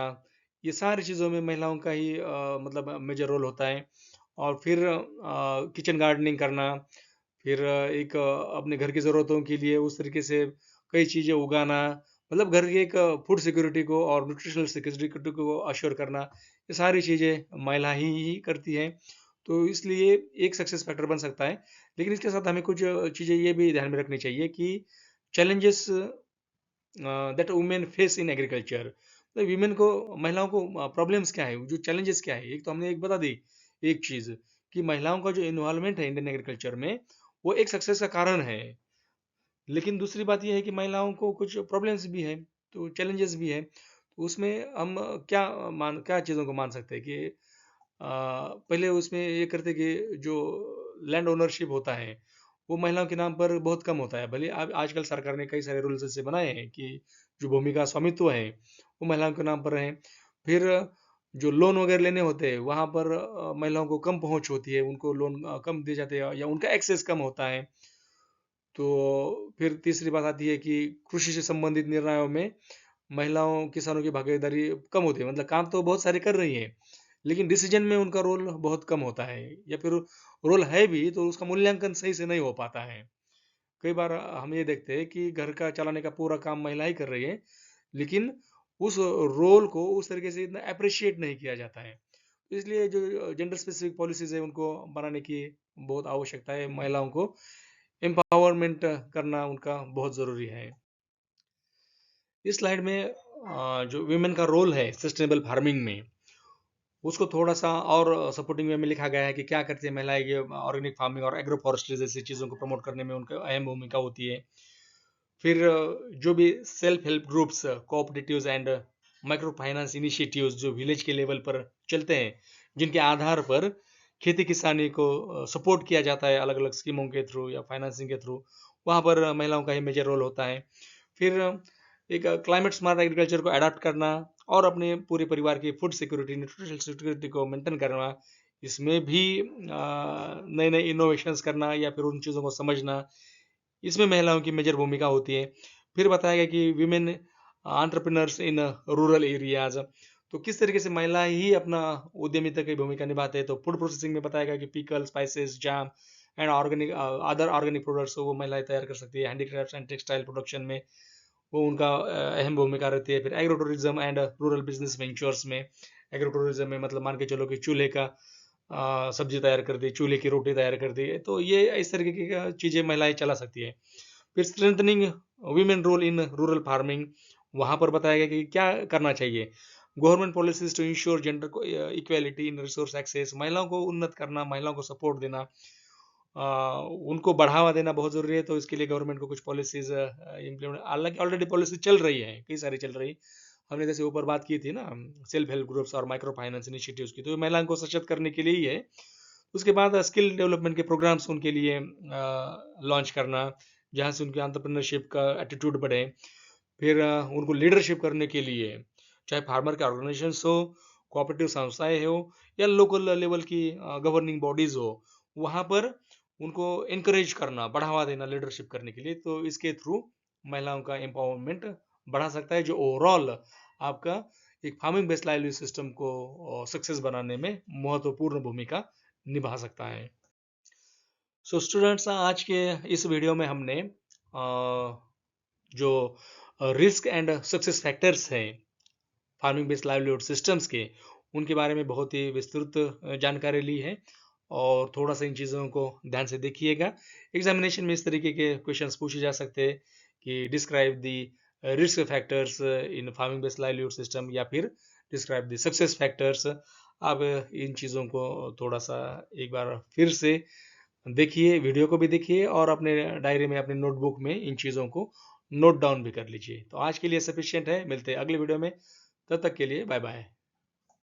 A: ये सारी चीज़ों में महिलाओं का ही मतलब मेजर रोल होता है। और फिर किचन गार्डनिंग करना, फिर एक अपने घर की ज़रूरतों के लिए उस तरीके से कई चीज़ें उगाना, मतलब घर की एक फूड सिक्योरिटी को और न्यूट्रिशनल सिक्योरिटी को अश्योर करना, ये सारी चीज़ें महिला ही करती हैं। तो इसलिए एक सक्सेस फैक्टर बन सकता है। लेकिन इसके साथ हमें कुछ चीज़ें ये भी ध्यान में रखनी चाहिए कि challenges that women face in agriculture, तो वीमेन को, महिलाओं को प्रॉब्लम्स क्या है, जो चैलेंजेस क्या है। एक तो हमने एक बता दी एक चीज़ कि महिलाओं का जो इन्वॉल्वमेंट है इंडियन एग्रीकल्चर में वो एक सक्सेस का कारण है। लेकिन दूसरी बात यह है कि महिलाओं को कुछ प्रॉब्लम्स भी है, तो चैलेंजेस भी है। तो उसमें हम क्या चीज़ों को मान सकते हैं कि पहले उसमें ये करते कि जो लैंड ओनरशिप होता है वो महिलाओं के नाम पर बहुत कम होता है। भले अब आजकल सरकार ने कई सारे रूल्स ऐसे बनाए हैं कि जो भूमि का स्वामित्व है वो महिलाओं के नाम पर रहे। फिर जो लोन वगैरह लेने होते हैं वहाँ पर महिलाओं को कम पहुँच होती है, उनको लोन कम दिए जाते हैं या उनका एक्सेस कम होता है। तो फिर तीसरी बात आती है कि कृषि से संबंधित निर्णयों में महिलाओं किसानों की भागीदारी कम होती है। मतलब काम तो बहुत सारे कर रही हैं लेकिन डिसीजन में उनका रोल बहुत कम होता है, या फिर रोल है भी तो उसका मूल्यांकन सही से नहीं हो पाता है। कई बार हम ये देखते हैं कि घर का चलाने का पूरा काम महिला ही कर रही है, लेकिन उस रोल को उस तरीके से इतना एप्रिशिएट नहीं किया जाता है। तो इसलिए जो जेंडर स्पेसिफिक पॉलिसीज़ है उनको बनाने की बहुत आवश्यकता है, महिलाओं को एम्पावरमेंट करना उनका बहुत ज़रूरी है। इस स्लाइड में जो विमेन का रोल है सस्टेनेबल फार्मिंग में, उसको थोड़ा-सा और सपोर्टिंग वे में लिखा गया है कि क्या करती है महिलाएँ, ये ऑर्गेनिक फार्मिंग और एग्रो फॉरेस्ट्री जैसी चीज़ों को प्रमोट करने में उनका अहम भूमिका होती है। फिर जो भी self help groups, cooperatives and micro finance initiatives जो विलेज के लेवल पर चलते हैं, जिनके आधार पर खेती किसानी को सपोर्ट किया जाता है अलग-अलग स्कीमों के थ्रू या फाइनेंसिंग के थ्रू, वहाँ पर महिलाओं का ही मेजर रोल होता है। फिर एक क्लाइमेट स्मार्ट एग्रीकल्चर को अडॉप्ट करना और अपने पूरे परिवार की फूड सिक्योरिटी, न्यूट्रिशनल सिक्योरिटी को मेंटेन करना, इसमें भी नए-नए इनोवेशंस करना या फिर उन चीज़ों को समझना, इसमें महिलाओं की मेजर भूमिका होती है। फिर बताया गया कि women entrepreneurs in rural areas, तो किस तरीके से महिलाएँ ही अपना उद्यमिता की भूमिका निभाते हैं। तो फूड प्रोसेसिंग में बताया गया कि pickle, spices, jam and organic other organic products वो महिलाएँ तैयार कर सकती है। हैंडीक्राफ्ट्स एंड टेक्सटाइल प्रोडक्शन में वो उनका अहम भूमिका रहती है। फिर agro tourism and rural business ventures में, एग्रो टूरिज्म में मतलब मान के चलो कि चूल्हे का सब्जी तैयार कर दी, चूल्हे की रोटी तैयार कर दी, तो ये इस तरीके की चीज़ें महिलाएँ चला सकती है। फिर strengthening women role in rural farming, वहाँ पर बताया गया कि क्या करना चाहिए। Government policies to ensure gender को इक्वालिटी इन रिसोर्स एक्सेस, महिलाओं को उन्नत करना, महिलाओं को सपोर्ट देना, अ, उनको बढ़ावा देना बहुत ज़रूरी है। तो इसके लिए गवर्नमेंट को कुछ पॉलिसीज़ इम्प्लीमेंट, हालाँकि ऑलरेडी पॉलिसी चल रही है, कई सारी चल रही। हमने जैसे ऊपर बात की थी ना सेल्फ हेल्प ग्रुप्स और माइक्रो फाइनेंस इनिशिएटिव्स की, तो ये महिलाओं को सशक्त करने के लिए ही है। उसके बाद स्किल डेवलपमेंट के प्रोग्राम्स उनके लिए लॉन्च करना, जहाँ से उनके एंटरप्रेन्योरशिप का एटीट्यूड बढ़े। फिर उनको लीडरशिप करने के लिए, चाहे फार्मर के ऑर्गेनाइजेशंस हो, कोऑपरेटिव संस्थाएँ हो या लोकल लेवल की गवर्निंग बॉडीज़ हो, वहाँ पर उनको एनकरेज करना, बढ़ावा देना लीडरशिप करने के लिए। तो इसके थ्रू महिलाओं का एम्पावरमेंट बढ़ा सकता है, जो ओवरऑल आपका एक फार्मिंग बेस्ड लाइवलीहुड सिस्टम को सक्सेस बनाने में महत्वपूर्ण भूमिका निभा सकता है। सो स्टूडेंट्स, आज के इस वीडियो में हमने जो रिस्क एंड सक्सेस फैक्टर्स हैं फार्मिंग बेस्ड लाइवलीहुड सिस्टम्स के, उनके बारे में बहुत ही विस्तृत जानकारी ली है। और थोड़ा सा इन चीज़ों को ध्यान से देखिएगा। एग्जामिनेशन में इस तरीके के क्वेश्चंस पूछे जा सकते हैं कि describe the risk factors in farming based livelihood system, या फिर डिस्क्राइब दी सक्सेस फैक्टर्स। आप इन चीज़ों को थोड़ा सा एक बार फिर से देखिए, वीडियो को भी देखिए और अपने डायरी में, अपने नोटबुक में इन चीज़ों को नोट डाउन भी कर लीजिए। तो आज के लिए सफिशिएंट है, मिलते हैं अगले वीडियो में। तब तक के लिए बाय बाय।